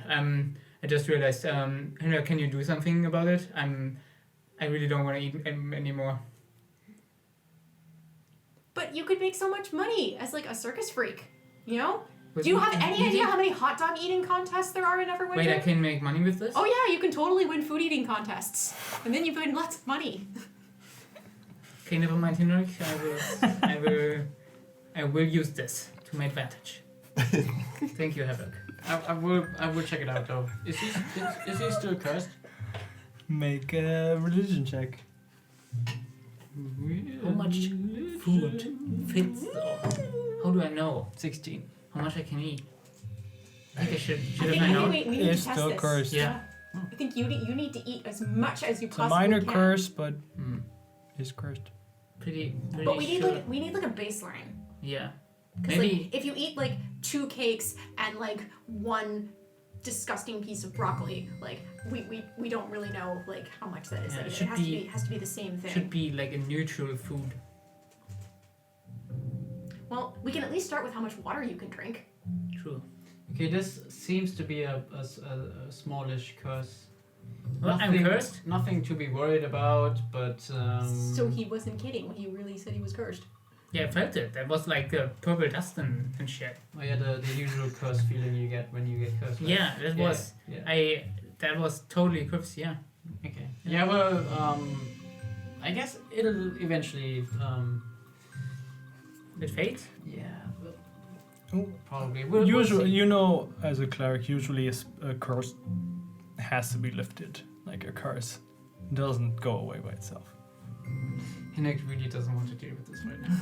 I just realized. Henry, can you do something about it? I really don't want to eat anymore. But you could make so much money as like a circus freak, you know? With Do you have any eating? idea how many hot dog eating contests there are in Neverwinter? Wait, I can make money with this? Oh yeah, you can totally win food eating contests, and then you win lots of money. Okay, never mind, Henrik. I will use this to my advantage. Thank you, Havok. I will check it out though. Is he still cursed? Make a religion check. How much food fits though? How do I know 16. how much I can eat? I think I should I have think found out. we need to It's test still this. cursed. Yeah. I think you need to eat as much as you It's a possibly minor can. curse, but Hmm. it's cursed. Pretty But we need sure. like a baseline. Yeah. Because Maybe like, if you eat like 2 cakes and like 1 disgusting piece of broccoli, like we don't really know like how much that is. Yeah, Like, it it should has to be the same thing. should be like a neutral food. Well, we can at least start with how much water you can drink. True. Okay, this seems to be a smallish curse. Well, I'm cursed. Nothing to be worried about, but So he wasn't kidding when he really said he was cursed. Yeah, I felt it. That was like the purple dust and shit. oh yeah, the usual curse feeling you get when you get cursed. Right? Yeah, that was. Yeah. That was totally cursed. Yeah. Okay. Yeah, well, I guess it'll eventually. It fades. Yeah. Oh. Probably. We'll Usually, see. you know, as a cleric, usually a curse has to be lifted. Like a curse doesn't go away by itself. Hinek really doesn't want to deal with this right now.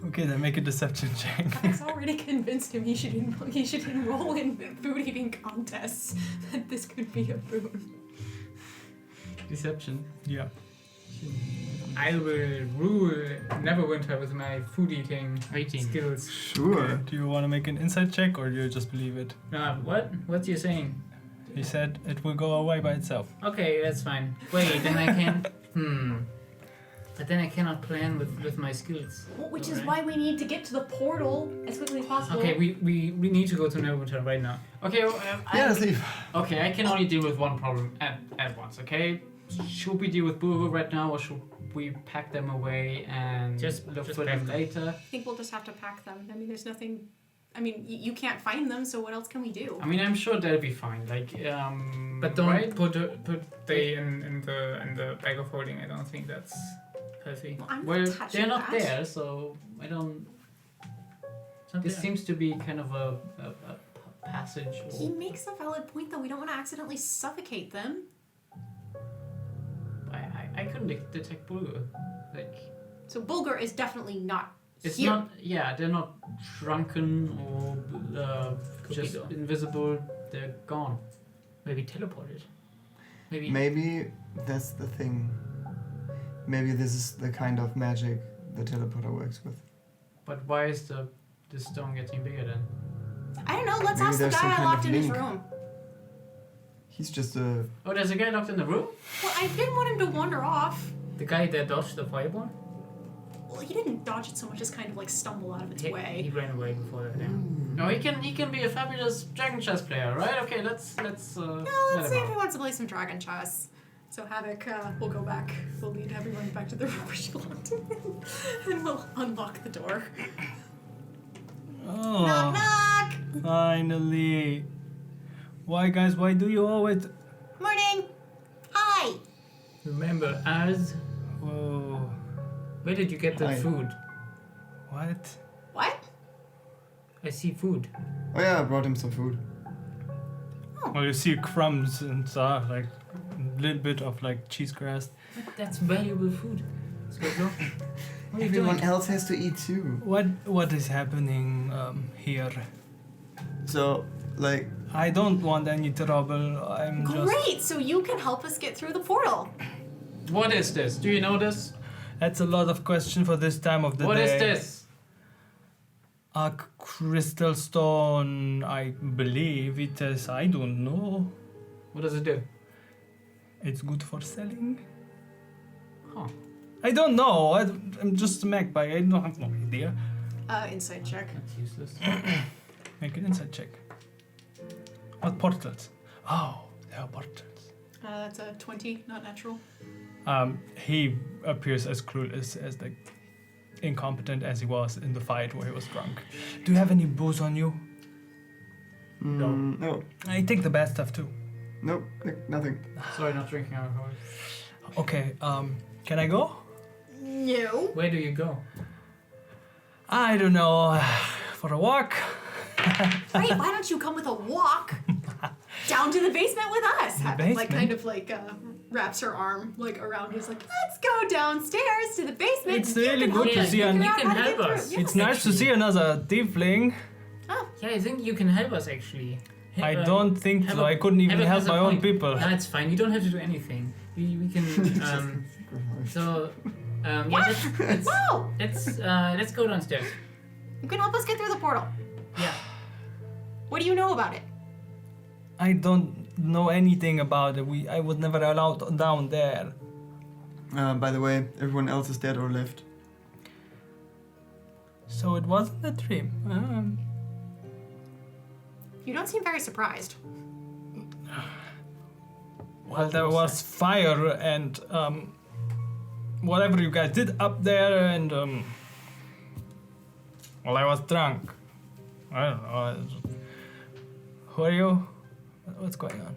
Okay, then make a deception check. I've already convinced him he should enroll in food eating contests. That this could be a boon. Deception. Yeah. I will rule Neverwinter with my food eating 18. skills. Sure. Okay, do you want to make an insight check or do you just believe it? What? What you saying? He said it will go away by itself. Okay, that's fine. Wait, then I can. But then I cannot plan with my skills. Well, which is Alright. why we need to get to the portal as quickly as possible. Okay, we need to go to Neverwinter right now. Okay, Yeah, let's leave. Okay, I can only deal with one problem at once, okay? Should we deal with Bulgur right now, or should we pack them away and Just look pack for them them. later? I think we'll just have to pack them. I mean, there's nothing. I mean, you can't find them, so what else can we do? I mean, I'm sure they'll be fine. Like, But don't right? put they in the bag of holding. I don't think that's healthy. Well, I'm Well, not touching they're not that. there, so I don't. It's not This there. seems to be kind of a passage. He Or, makes a valid point, though. We don't want to accidentally suffocate them. I couldn't detect Bulgur. Like, So Bulgur is definitely not it's here. not. Yeah, they're not shrunken or Could be just though. invisible. They're gone. Maybe teleported. Maybe. Maybe that's the thing. Maybe this is the kind of magic the teleporter works with. But why is the stone getting bigger then? I don't know. Let's Maybe ask the there's some guy I kind locked of in his link. room. He's just a. Oh, there's a guy locked in the room? Well, I didn't want him to wander off. The guy that dodged the fireball. Well, he didn't dodge it so much as kind of like stumble out of its He way. ran away before that. Yeah. No, he can be a fabulous dragon chess player, right? Okay, let's No, let let's him see if out. he wants to play some dragon chess. So Havok, we'll go back. We'll lead everyone back to the room where she locked him in, and we'll unlock the door. Oh, Knock, knock. finally. Why, guys? Why do you always? Morning. Hi. Remember us? Whoa. Where did you get the Hi. food? What? What? I see food. Oh yeah, I brought him some food. Well, you see crumbs and stuff, like a little bit of like cheese crust. That's valuable food. Let's go. What are you Everyone doing? else has to eat too. What is happening here? So, like, I don't want any trouble. I'm just. Great. So you can help us get through the portal. What is this? Do you know this? That's a lot of question for this time of the What day. is this? A crystal stone, I believe it is. I don't know. What does it do? It's good for selling. Huh. I don't know. I'm just a magpie. I don't have no idea. Insight check. That's useless. Make an insight check. What portals? Oh, there are portals. That's a 20, not natural. He appears as clueless, as like incompetent as he was in the fight where he was drunk. Do you have any booze on you? no, I take the bad stuff too. nope, nothing. Sorry, not drinking alcohol. Okay, can I go? No. Where do you go? I don't know. For a walk? Great. Why don't you come with a walk down to the basement with us? The Like basement? kind of like wraps her arm like around his like, let's go downstairs to the basement. It's You really can good help to us see figure an- out You can how to help get through. us. Yes. It's nice to see another tiefling. Yeah, I think you can help us actually. I don't think have so. a- I couldn't even have a help my own point. people. No, it's fine. You don't have to do anything. We can. So, yeah, Wow. let's go downstairs. You can help us get through the portal. Yeah. What do you know about it? I don't know anything about it. I was never allowed down there. By the way, everyone else is dead or left. So it wasn't a dream. You don't seem very surprised. Well, there was fire and whatever you guys did up there, and well, I was drunk. I don't know. Who are you? What's going on?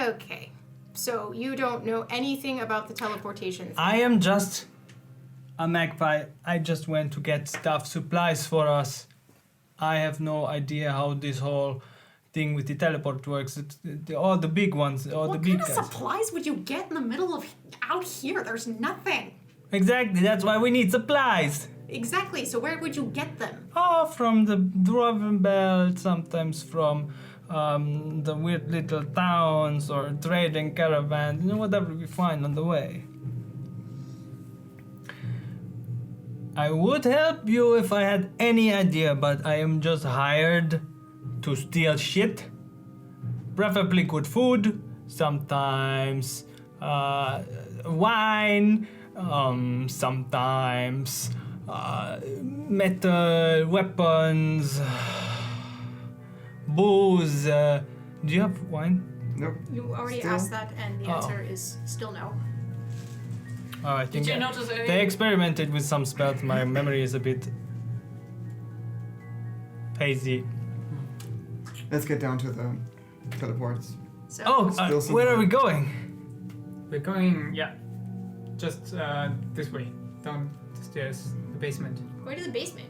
Okay. So you don't know anything about the teleportation. I am just a magpie. I just went to get stuff, supplies for us. I have no idea how this whole thing with the teleport works. All the big ones, all the What big kind of guys. supplies would you get in the middle of out here? There's nothing. Exactly, that's why we need supplies. Exactly. So where would you get them? Oh, from the Dwarven Belt, sometimes from the weird little towns or trading caravans, whatever we find on the way. I would help you if I had any idea, but I am just hired to steal shit. Preferably good food, sometimes wine, sometimes metal, weapons, booze. Do you have wine? Nope. You already Still? asked that, and the Oh. answer is still no. Oh, I think Did you notice any? they experimented with some spells. My memory is a bit hazy. Let's get down to the teleports. So Oh, Still some where are wine. we going? We're going, yeah, just this way, down the stairs, the basement. going to the basement.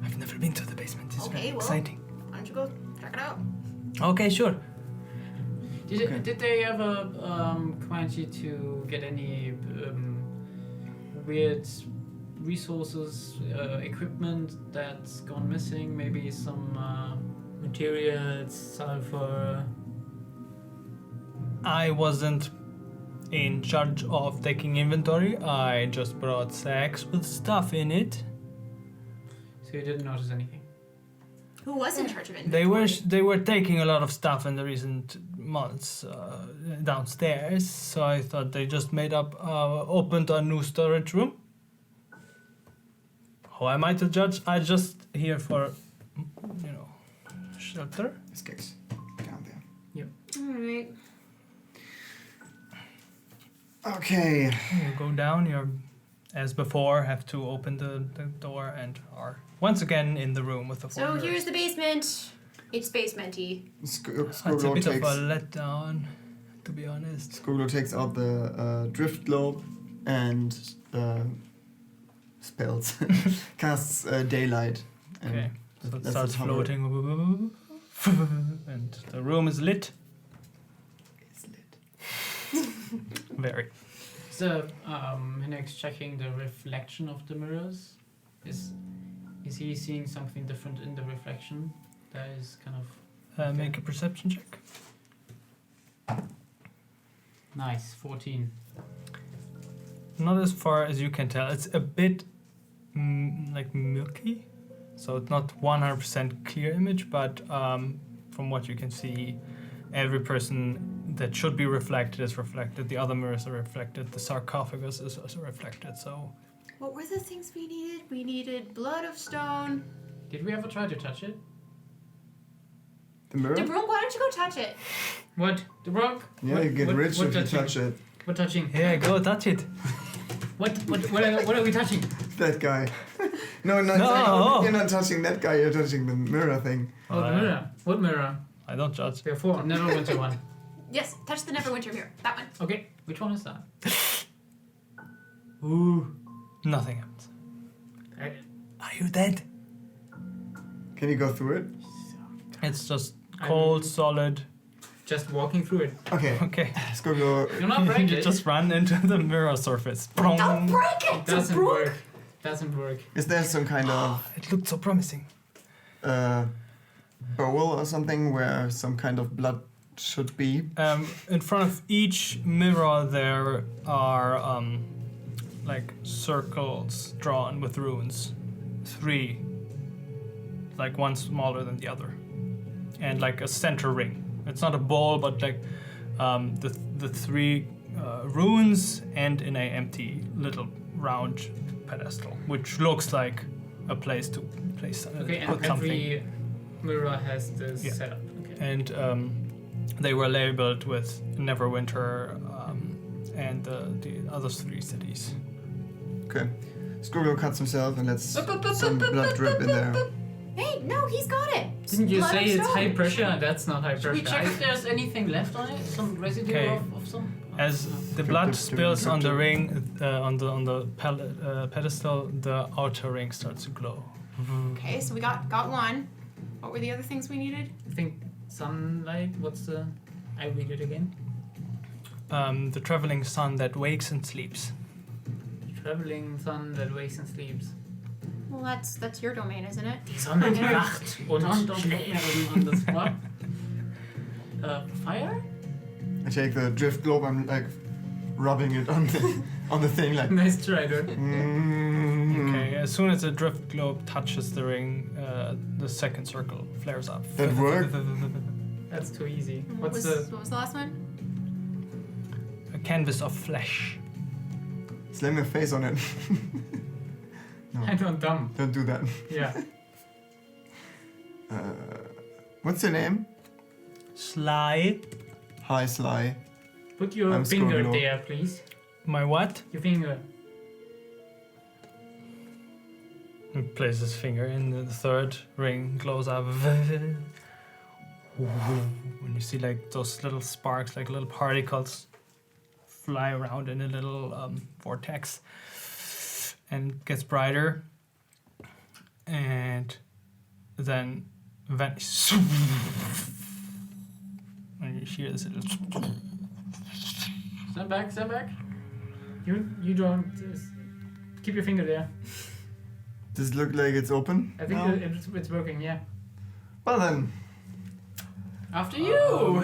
I've never been to the basement. It's Okay, very well. exciting. Why don't you go check it out? Okay, sure. Okay. Did they ever command you to get any weird resources, equipment that's gone missing? Maybe some materials, sulfur. I wasn't in charge of taking inventory. I just brought sacks with stuff in it. So you didn't notice anything. Who was in charge of it? They were taking a lot of stuff in the recent months downstairs, so I thought they just opened a new storage room. Who am I to judge? I just here for, shelter. This guy's down there. Alright. Okay. You go down. You're, as before, have to open the door and are once again in the room with the So foreigners. here's the basement. It's basementy. That's a Skoglo bit of takes, a letdown, to be honest. Skoglo takes out the drift globe and spells. Casts daylight. And Okay, so it that's starts the hover. floating, and the room is lit. It's lit. Very. So Hinek's checking the reflection of the mirrors. Is he seeing something different in the reflection? That is kind of Make a perception check. nice. 14. Not as far as you can tell. It's a bit like milky, so it's not 100% clear image. But from what you can see, every person that should be reflected is reflected. The other mirrors are reflected. The sarcophagus is also reflected. So What were the things we needed? We needed blood of stone. Did we ever try to touch it? The mirror? DeBroom, why don't you go touch it? What? The rock? Yeah, What- you get what- rich what if you touching? touch it. What touching? yeah, go touch it. What are we touching? That guy. No, No. you're not touching that guy, you're touching the mirror thing. Oh, the mirror. What mirror? I don't judge. There are 4. Neverwinter one. Yes, touch the Neverwinter mirror. That one. Okay, which one is that? Ooh, nothing happens. Are you dead? Can you go through it? It's just cold, solid. Just walking through it. Okay, Okay. Skoglo. You're not breaking You it. just run into the mirror surface. Don't break it, It doesn't DeBroom! work. Doesn't work. Is there some kind of It looked so promising. bowl or something where some kind of blood should be? In front of each mirror, there are like circles drawn with runes. 3, like one smaller than the other, and like a center ring. It's not a bowl, but like the 3 runes end in a empty little round pedestal, which looks like a place to place Okay, and put something. every mirror has this Yeah. setup. Okay. And they were labeled with Neverwinter and the other 3 cities. Okay. Skoglo cuts himself and lets some blood drip in there. Hey, no, he's got it. Didn't you Blood say of it's stone. high pressure? That's not high Should we pressure. check if there's anything left on it? Some residue Okay. of some? As the Drip, blood drip, spills drip, on the drip. ring, on the pedestal, the outer ring starts to glow. Okay, so we got one. What were the other things we needed? I think sunlight. What's the? I read it again. The traveling sun that wakes and sleeps. traveling sun that wakes and sleeps. Well, that's your domain, isn't it? Die Sonne, die Okay. wacht und Don't put me schläft. on the spot. Fire? I take the drift globe. I'm like rubbing it on the thing, like. Nice try, dude. Okay, as soon as the drift globe touches the ring, the second circle flares up. That worked? That's too easy. What What's was the... the last one? A canvas of flesh. Slam your face on it. No, I don't dumb. don't do that. Yeah. What's your name? Sly. Hi, Sly. Put your I'm finger Scorpio. there, please. My what? Your finger. He places his finger in the third ring, glows up. When you see like those little sparks, like little particles, fly around in a little vortex, and gets brighter, and then vanishes. And you hear this little. Stand back, stand back. You don't... keep your finger there. Does it look like it's open? I think now? it's working, yeah. Well then, After you!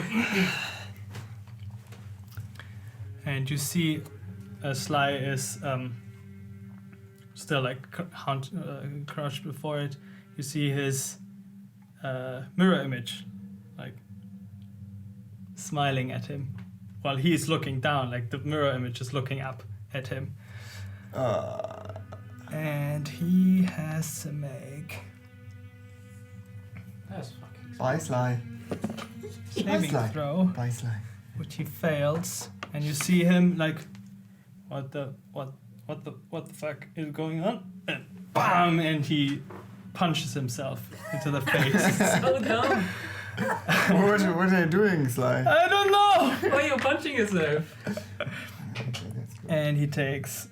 And you see Sly is still like crouched before it. You see his mirror image, like smiling at him while he's looking down, like the mirror image is looking up at him. And he has to make That's fucking... bye, Sly. saving Sly. throw, Bye, Sly. which he fails. And you see him like, what the fuck is going on? And bam! And he punches himself into the face. So dumb! what are you doing, Sly? I don't know. Why are you punching yourself? Okay, that's good. And he takes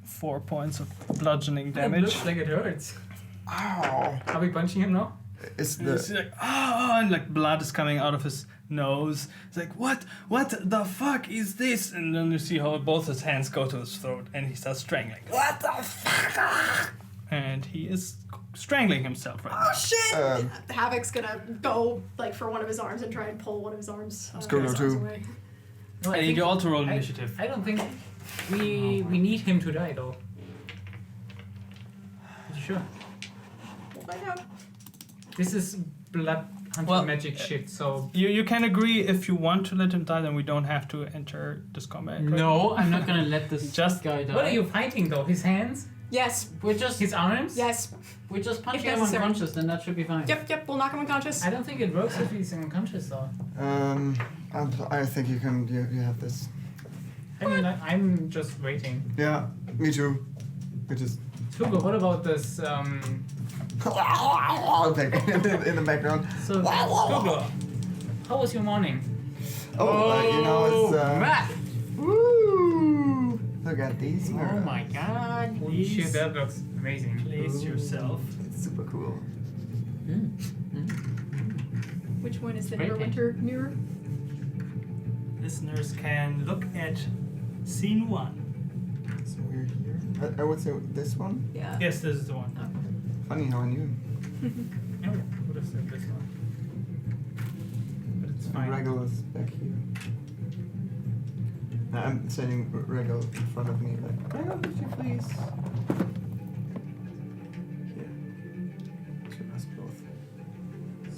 4 points of bludgeoning It damage. looks like it hurts. Ow! Are we punching him now? Is And you see like, oh, and like blood is coming out of his nose. It's like, what the fuck is this? And then you see how both his hands go to his throat, and he starts strangling. What the fuck? And he is strangling himself right now. Oh shit! Um, Havok's gonna go like for one of his arms and try and pull one of his arms. Let's go his too. arms away. No, I need you all to roll initiative. I don't think we need him to die though. Are you sure? We'll find out. This is blood hunter Well, magic shit, so... You can agree if you want to let him die, then we don't have to enter this combat. Right? No, I'm not gonna let this Just- guy die. What are you fighting though? His hands? Yes. We're just His arms? Yes. we're just punching him necessary. unconscious, then that should be fine. Yep. We'll knock him unconscious. I don't think it works if he's unconscious though. I think you can. You have this. I mean, I'm just waiting. Yeah, me too. We just. Hugo, what about this, Back in the background. So, Hugo, how was your morning? Oh, you know, it's. Matt! Woo! Look at these Oh mirrors. my god. Holy shit, that looks amazing. Place yourself. It's super cool. Which one is the Great Neverwinter mirror? Listeners can look at scene 1. So we're here. I would say this one. Yeah. Yes, this is the one. Funny how I knew. Yeah, would have said this one. But it's fine. Regal is back here. Now I'm sending Regal in front of me. Like, Regal, would you please? Here. To us both.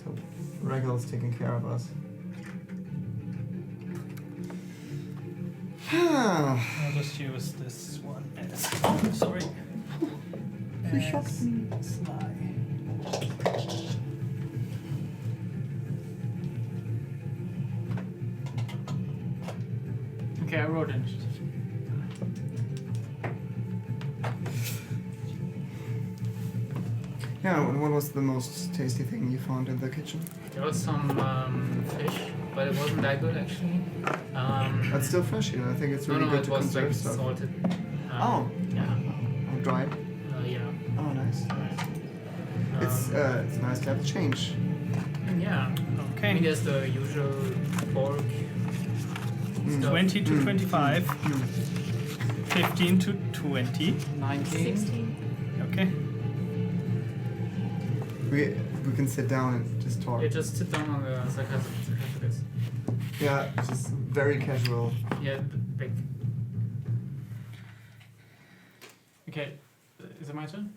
So Regal's taking care of us. I'll just use this one as. Sorry. You shocked me. Sly. Okay, I wrote initiative. Yeah, and what was the most tasty thing you found in the kitchen? There was some fish, but it wasn't that good actually. That's still fresh here. I think it's no, really no, good it to was conserve like stuff. salted. Oh. Yeah. Oh, dried. Yeah. Oh, nice. It's nice to have a change. Yeah. I mean, Okay. there's the usual pork. Mm. stuff. 20 to Mm. 25. 15 to 20. 19. 16. Okay. We can sit down and just talk. Yeah, just sit down on the sarcophagus. Yeah, just very casual. Yeah, big. Okay, is it my turn?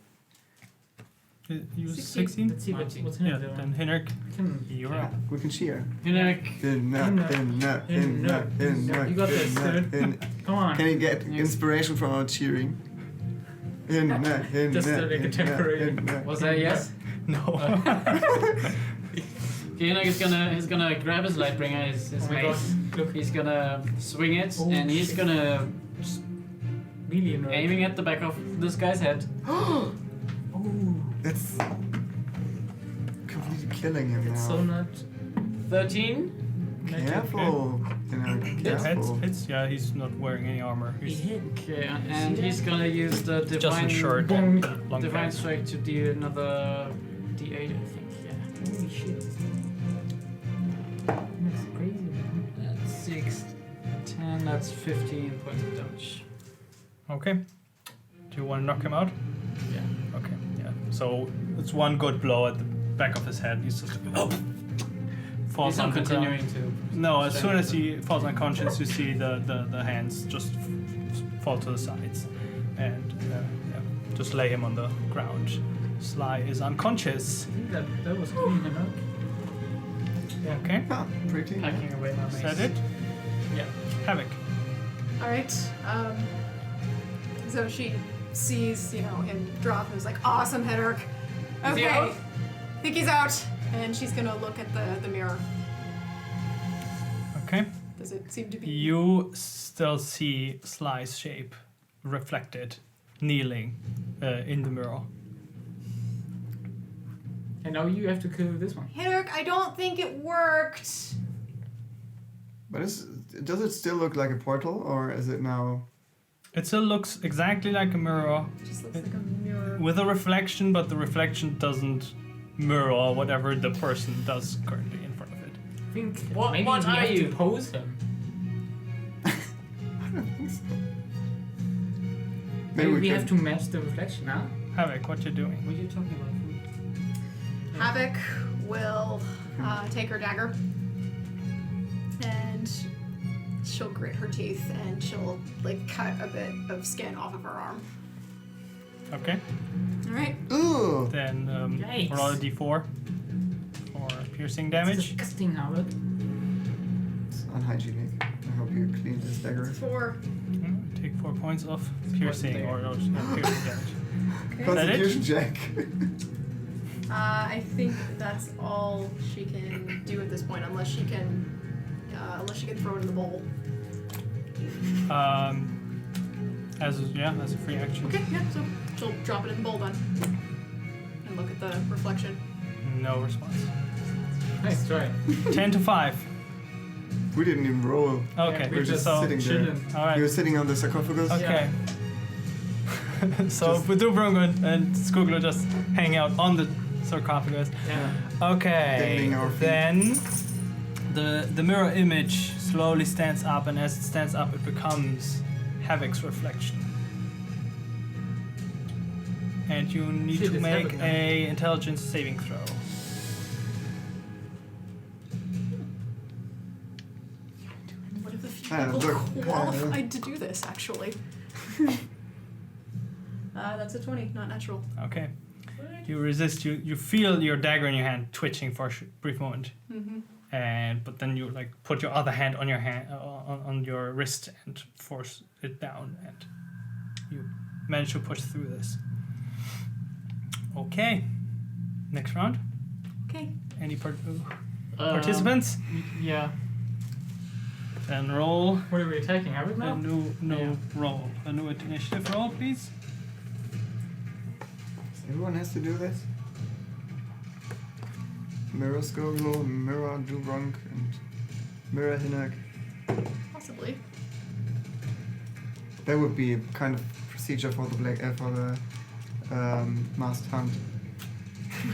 You 16. 16? Let's see what's Yeah, Henrik doing. then Henrik, Can- you're Yeah, up. we can cheer. Henrik, You got this, dude. come on. Can you get Yes. inspiration from our cheering? Just like a temporary. Was that a yes? No. Okay, Henrik he's gonna grab his Lightbringer, his Oh my mace. god, look, He's gonna swing it, Oh, and he's shit. gonna really annoying. aiming at the back of this guy's head. Oh, That's completely killing him it's so now. not. 13. Careful, careful. Hits. Yeah, he's not wearing any armor. He He's hit. Okay, and he's gonna use the divine just in short Bong. and long divine pants. strike to deal another D8, I think. Yeah. Holy shit. That's crazy, man. That's 6, 10. That's 15 points of damage. Okay. Do you want to knock him out? Yeah. Okay. Yeah. So it's one good blow at the back of his head. He's just falls He's not on the ground. continuing to. No, as soon as he falls unconscious, you see the hands just fall to the sides, and yeah, just lay him on the ground. Sly is unconscious. I think that was clean enough. Yeah. Okay. Ah, pretty. Packing away my mace. Is that it? Yeah. Havoc. All right. So she sees, him drop and is like, awesome, Hedrick. Is he Okay. out? I think he's out. And she's gonna look at the mirror. Okay. Does it seem to be? You still see Sly's shape reflected, kneeling in the mirror. And now you have to kill this one. Hedrick, I don't think it worked. But does it still look like a portal, or is it now? It still looks exactly like a mirror It just looks like a mirror. with a reflection, but the reflection doesn't mirror whatever the person does currently in front of it. I think What- maybe what we are have you? to pose him. I don't think so. Maybe we can- have to match the reflection, huh? Havoc, what you doing? What are you talking about? Havok will take her dagger and she'll grit her teeth and she'll cut a bit of skin off of her arm. Okay. All right. Ooh. Then Yikes. roll a d4 for piercing damage. Disgusting, Howard. It's unhygienic. I hope you clean this dagger. 4. Take 4 points of piercing or piercing damage. Okay. that it? Constitution check. I think that's all she can do at this point, unless she can throw it in the bowl. As a free action. Okay. Yeah. So she'll drop it in the bowl then, and look at the reflection. No response. Nice try. 10 to 5. We didn't even roll. Okay. We're just so sitting there. Chilling. all right. You're sitting on the sarcophagus. Okay. So Just- Budubrongun and Skuglo just hang out on the sarcophagus. Yeah. Okay. Bending our feet. Then the mirror image slowly stands up, and as it stands up, it becomes Havok's reflection. And you need Shit, to it's make Havok now. a intelligence saving throw. What if a few Ah, people look. qualified to do this, actually? That's a 20, not natural. Okay. You resist. You feel your dagger in your hand twitching for a brief moment, Mm-hmm. but then you put your other hand on your hand on your wrist and force it down, and you manage to push through this. Okay. Next round. Okay. Any participants? Yeah. Then roll What are we attacking? Howard a now? new roll. A new initiative roll, please. Everyone has to do this. Mirror Skoglo, Mirror Dubronk, and Mirror Hinak. Possibly. That would be a kind of procedure for the masked hunt.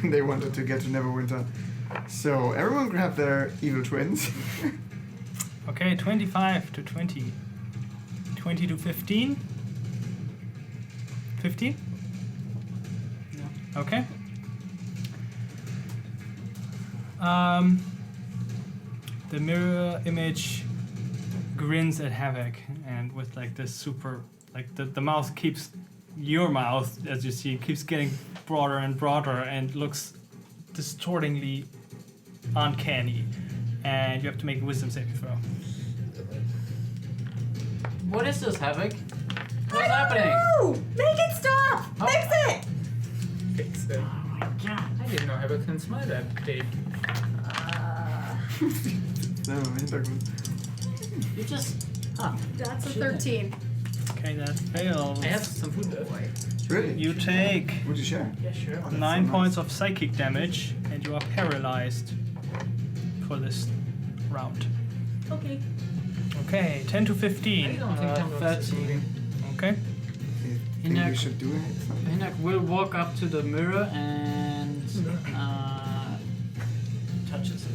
They wanted to get to Neverwinter. So everyone grab their evil twins. Okay, 25 to 20. 20 to 15. 15? No. Okay. The mirror image grins at Havok, and with like this super, like the mouth keeps, your mouth, as you see, keeps getting broader and broader and looks distortingly uncanny. And you have to make a wisdom saving throw. What is this, Havok? What's happening? No! Make it stop! Oh. Fix it! Fix it. Oh my god. I didn't know Havok can smile that big. No, Hintergrund. You just. Huh. That's a Shit. 13. Okay, that fails. I have some food left. Really? You take Would you share? Yeah, sure. That's 9 so points nice. of psychic damage, and you are paralyzed for this round. Okay. Okay, 10 to I 15. don't think I'm 13. Okay. You think Hinak- we should do it? Something? Hinak will walk up to the mirror and touches it.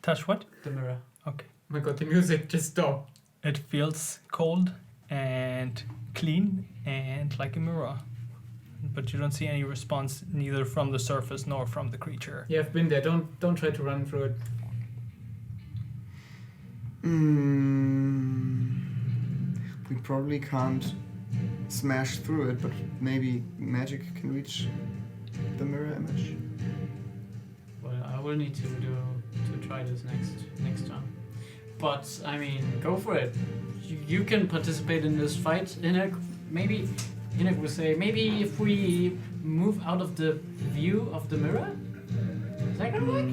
Touch what? The mirror. Okay. Oh my god, the music just stopped. It feels cold and clean and like a mirror. But you don't see any response neither from the surface nor from the creature. Yeah, I've been there. Don't try to run through it. We probably can't smash through it, but maybe magic can reach the mirror image. Well, I will need to try this next time. But I mean, go for it. You can participate in this fight, Hinak. Maybe Hinak will say, maybe if we move out of the view of the mirror, is that gonna work?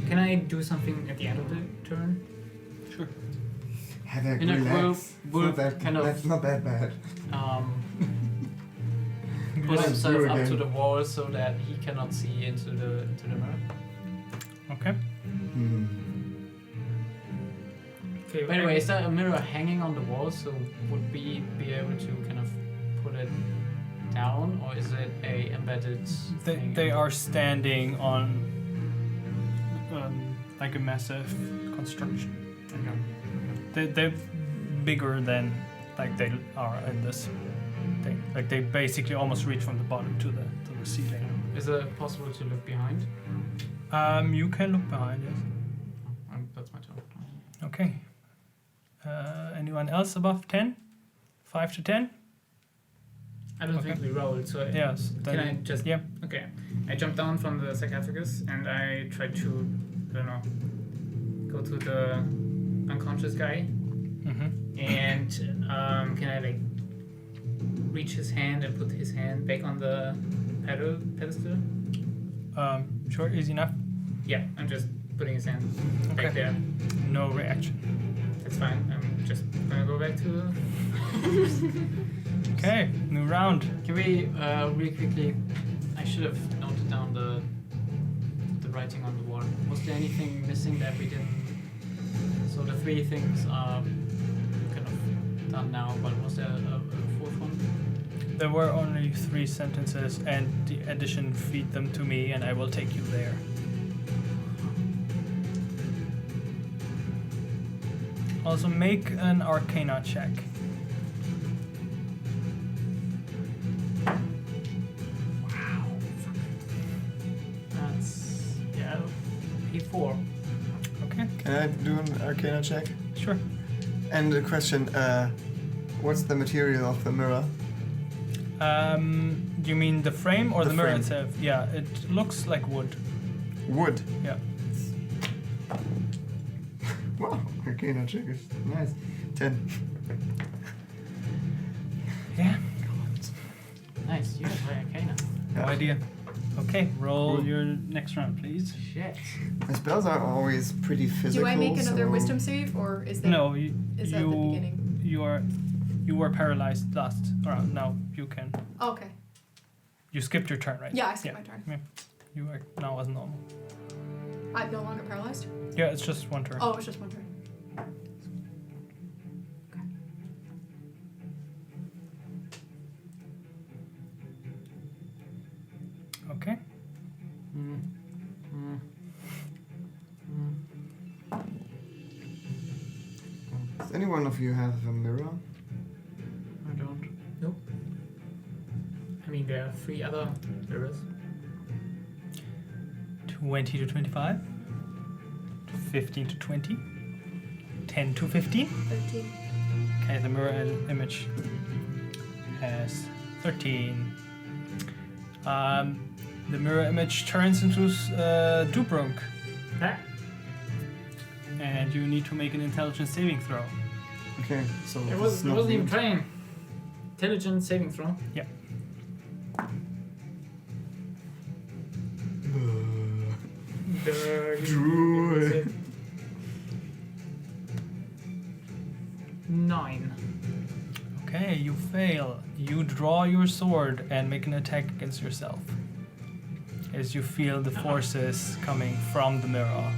Can I do something at the end of the turn? Sure. Havok, In a relax. will It's not that, kind of- that's not that bad. Pull Just himself do up again. to the wall so that he cannot see into the mirror. Okay. Okay. By the way, is there a mirror hanging on the wall? So would we be able to kind of put it down, or is it a embedded? thing They in are standing on like a massive construction. Okay. They're bigger than like they are in this thing. Like they basically almost reach from the bottom to the ceiling. Is it possible to look behind? You can look behind it. That's my turn. Okay. Anyone else above 10? 5 to 10? I don't Okay. think we rolled, so Yes. can I just... Yeah. Okay. I jump down from the sarcophagus and I try to, I don't know, go to the unconscious guy. Mm-hmm. And can I like reach his hand and put his hand back on the pedestal? Sure, easy enough. Yeah, I'm just putting his hand back Okay. there. No reaction. That's fine. I'm just gonna go back to the... Okay, new round. Can we really quickly? I should have noted down the writing on the wall. Was there anything missing that we didn't? So the three things are kind of done now, but was there a fourth one? There were only 3 sentences, and the addition feed them to me, and I will take you there. Also, make an Arcana check. That's P4. Okay, Can I do an Arcana check? sure. And a question, what's the material of the mirror? Do you mean the frame or The the mirror frame. itself? Yeah, it looks like wood. Wood. Yeah. Wow, Arcana check is nice. 10. Yeah. Nice. You have high Arcana. No Yeah. idea. Okay, roll Cool. your next round, please. Shit. My spells are always pretty physical. Do I make another so wisdom save, or is that No, is that the beginning? You were paralyzed last round. Now you can. Oh, okay. You skipped your turn, right? Yeah, I skipped my turn. You are now as normal. I'm no longer paralyzed. Yeah, it's just one turn. Oh, it was just one turn. Okay. Mm. Mm. Mm. Does any one of you have a mirror? I don't. I mean, there are 3 other mirrors. 20 to 25. 15 to 20. 10 to 15. 13. Okay, the mirror image has 13. The mirror image turns into Dubrunk, Huh? and you need to make an intelligence saving throw. Okay, so It this is wasn't not even good. trying. Intelligence saving throw. Drew. 9. Okay, you fail. You draw your sword and make an attack against yourself as you feel the forces coming from the mirror.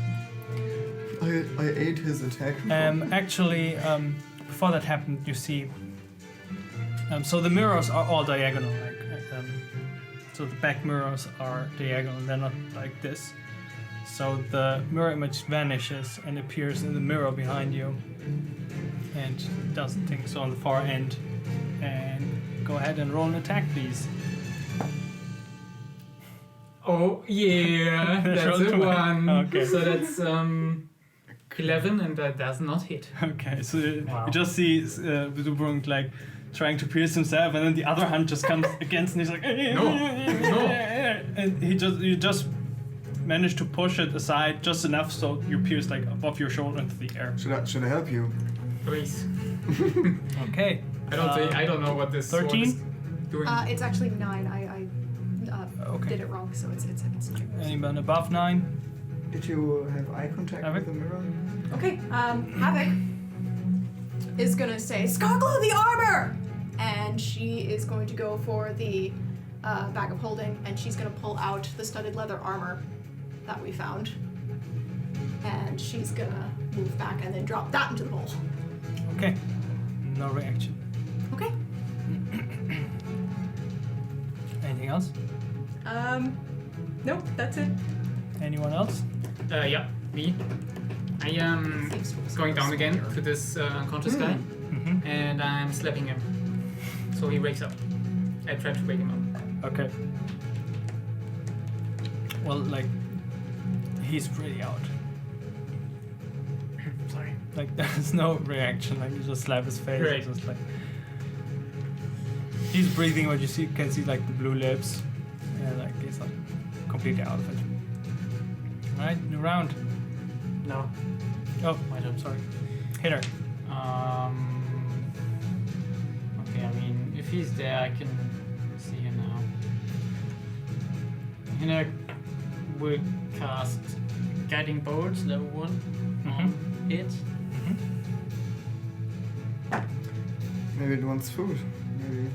I ate his attack. Actually, before that happened, you see. So the mirrors are all diagonal, so the back mirrors are diagonal. They're not like this. So the mirror image vanishes and appears in the mirror behind you, and does things on the far end. And go ahead and roll an attack, please. Oh yeah, that's Roll a to 1. Okay. So that's 11, and that does not hit. Okay, so Wow. you just see Dubrunk like trying to pierce himself, and then the other hand just comes against, and he's like, No. and you just manage to push it aside just enough so you pierce like above your shoulder into the air. Should I help you? Please. Okay. I don't know what this 13? sword is doing. It's actually 9. I Okay. did it wrong, so it's Anyone above 9? Did you have eye contact Havok? with the mirror? Okay, Havok is gonna say, Scarglow the armor! And she is going to go for the bag of holding, and she's gonna pull out the studded leather armor that we found. And she's gonna move back and then drop that into the bowl. Okay. No reaction. Okay. Anything else? Nope, that's it. Anyone else? Yeah, me. I am going down again to this unconscious guy, Mm-hmm. and I'm slapping him. So he wakes up. I try to wake him up. Okay. Well, like, he's pretty out. Sorry. Like, there's no reaction. Like, you just slap his face. Right. It's just like he's breathing, but you can see like the blue lips, and like he's like completely out of it. All right, new round. No. Oh, my turn. Sorry. Hitter. Okay, I mean, if he's there, I can see him now. Hinak will cast Guiding Bolts, level 1, on it. Maybe it wants food. Maybe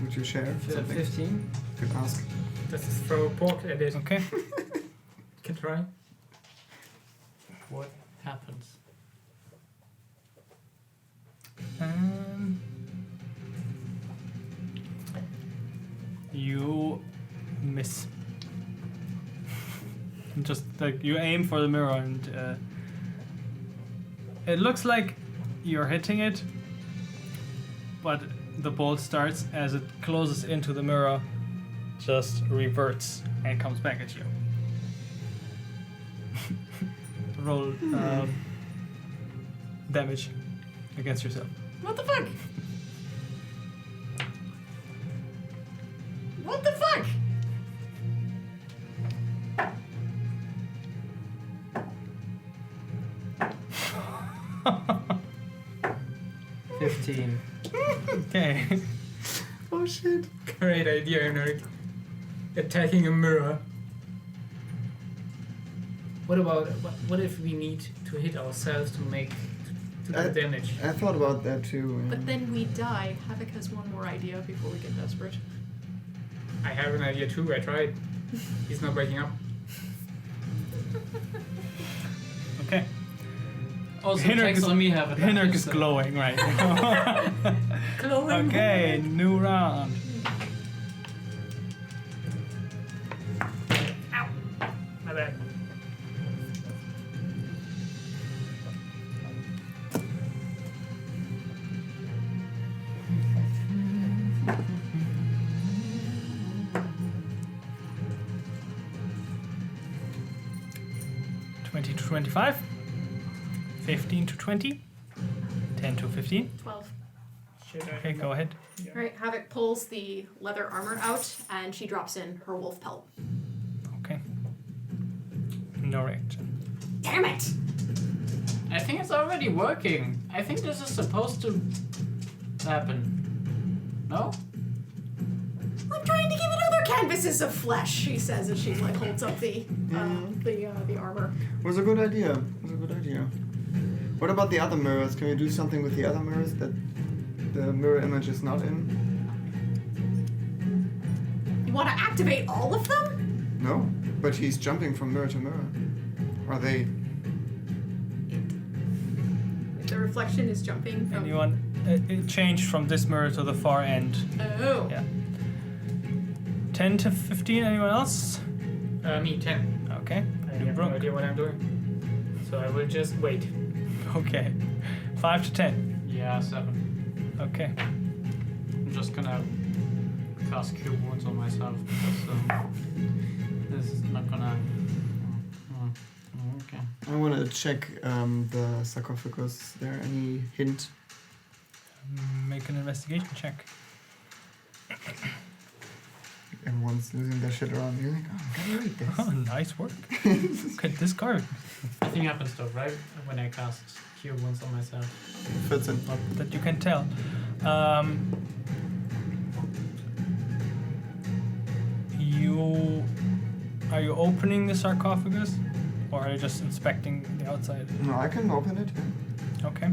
would you share something? 15. Could ask. Let's just throw pork at it. Okay. Can try. What happens? You miss. Just like you aim for the mirror, and it looks like you're hitting it, but the bolt starts as it closes into the mirror, just reverts and comes back at you. Roll damage against yourself. What the fuck? What the fuck? Okay. Oh shit. Great idea, Henrik. Attacking a mirror. What about what if we need to hit ourselves to make to do damage? I thought about that too. Yeah. But then we die. Havok has one more idea before we get desperate. I have an idea too. I tried. He's not waking up. Okay. Also, Hinnerk attacks is- on me have advantage, Hinnerk is so- glowing right now. Glowing. Okay, new round. Ow! My bad. 20 to 25, 15 to 20, 10 to 15. 12. Okay, go ahead. Alright, Havok pulls the leather armor out and she drops in her wolf pelt. Okay. No reaction. Damn it! I think it's already working. I think this is supposed to happen. No? I'm trying to give it other canvases of flesh, she says as she like holds up the armor. Was a good idea. What about the other mirrors? Can we do something with the other mirrors that the mirror image is not in? You want to activate all of them? No, but he's jumping from mirror to mirror. Are they? If the reflection is jumping from. Anyone? It changed from this mirror to the far end. Oh. Yeah. 10 to 15. Anyone else? Me, 10. Okay. I have no Brooke. idea what I'm doing. So I will just wait. Okay. 5 to 10. Yeah, 7. Okay. I'm just gonna cast Cure Wounds on myself because this is not gonna. Okay. I want to check the sarcophagus. Is there any hint? Make an investigation check. Everyone's losing their shit around me. Like, oh, can you read this? Oh, nice work. Look at this card. Nothing happens though, right? When I cast Cure Wounds on myself. Fits in. Not that you can tell. Are you opening the sarcophagus, or are you just inspecting the outside? No, I can open it. Okay.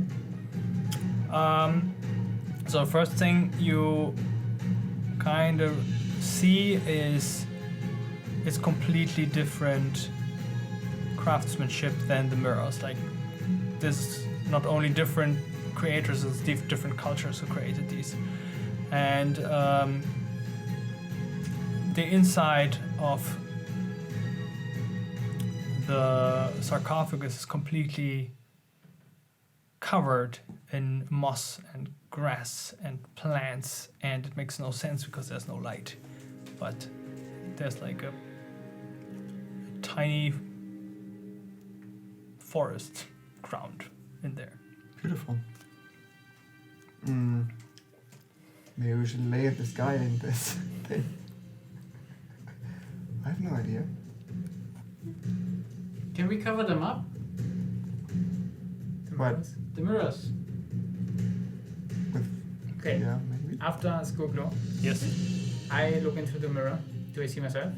So first thing you kind of see is it's completely different craftsmanship than the mirrors. Like, there's not only different creators, it's different cultures who created these. And the inside of the sarcophagus is completely covered in moss and grass and plants, and it makes no sense because there's no light. But there's like a tiny forest ground in there. Beautiful. Maybe we should lay this guy in this thing. I have no idea. Can we cover them up? What? The mirrors. Okay. Yeah, maybe. After Skoglo, Yes. I look into the mirror. Do I see myself?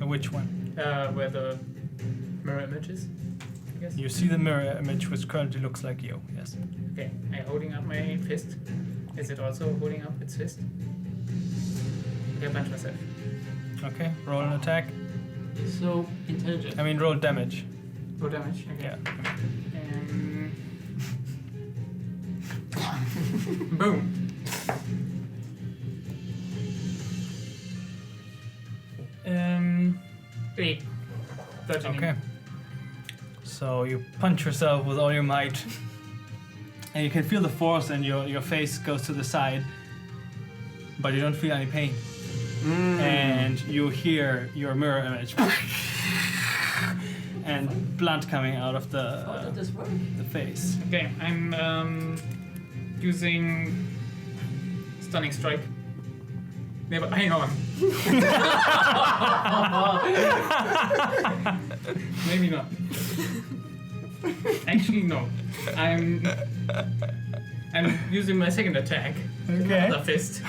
Which one? Where the mirror image is, I guess. You see the mirror image, which currently looks like you. Yes. Okay. I holding up my fist. Is it also holding up its fist? Okay, I punch myself. Okay. Roll an attack. So intelligent. I mean, roll damage. Roll damage. Okay. Yeah. Boom. Eight. Bludgeoning. Okay. So you punch yourself with all your might, and you can feel the force, and your face goes to the side, but you don't feel any pain. And you hear your mirror image and blood coming out of How did this work? the face. Okay, I'm using stunning strike. Yeah, but hang on. Maybe not. Actually, no. I'm using my second attack. Okay. Another fist.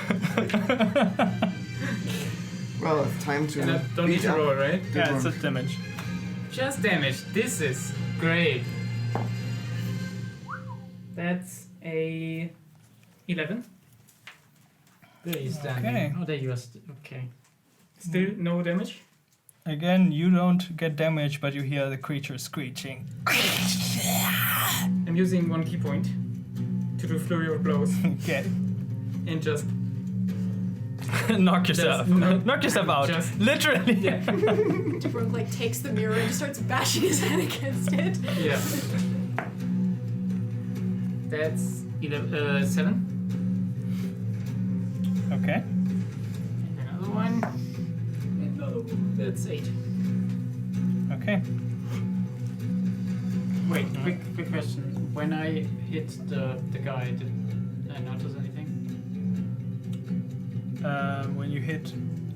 Well, it's time to And I don't need beat to up. roll, right? Yeah, it's just damage. Just damage. This is great. That's a 11. There you standing. Okay. Oh, there you are. Okay. Still no damage. Again, you don't get damage, but you hear the creature screeching. I'm using one key point to do flurry of blows Okay. and just Knock yourself. Knock yourself out. Just- Literally. yeah. Brooke like takes the mirror and just starts bashing his head against it. Yeah. That's 7. Okay. Another one. Another one. That's 8. Okay. Wait, quick question. When I hit the guy, did I notice anything? When you hit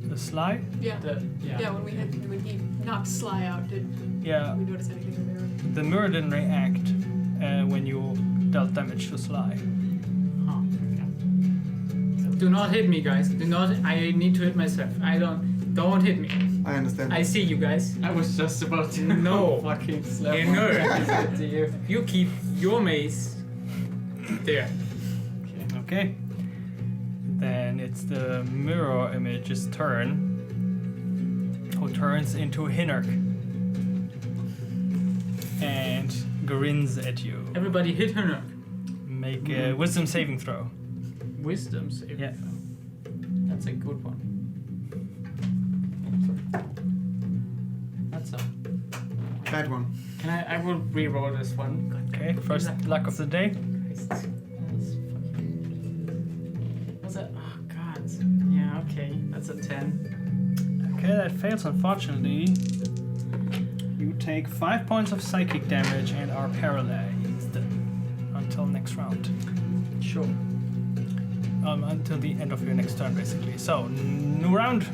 the Sly, Yeah. Yeah. When he knocked Sly out, did yeah, we notice anything in there? the mirror didn't react when you dealt damage to Sly. Huh. Okay. Do not hit me, guys. Do not. I need to hit myself. Don't hit me. I understand. I see you guys. I was just about to No. fucking slap Yeah, one no. back to you. You keep your mace there. Okay. Then it's the mirror image's turn, who turns into Hinnerk and grins at you. Everybody hit her. Make a wisdom saving throw. Wisdom save. Yeah. That's a good one. That's a. Bad one. I will re-roll this one. Okay, first luck of the day. Christ. That's fucking. What's that? Oh god. Yeah. Okay. That's a 10. Okay, that fails unfortunately. You take 5 points of psychic damage and are paralyzed until next round. Sure. Until the end of your next turn, basically. So, new round.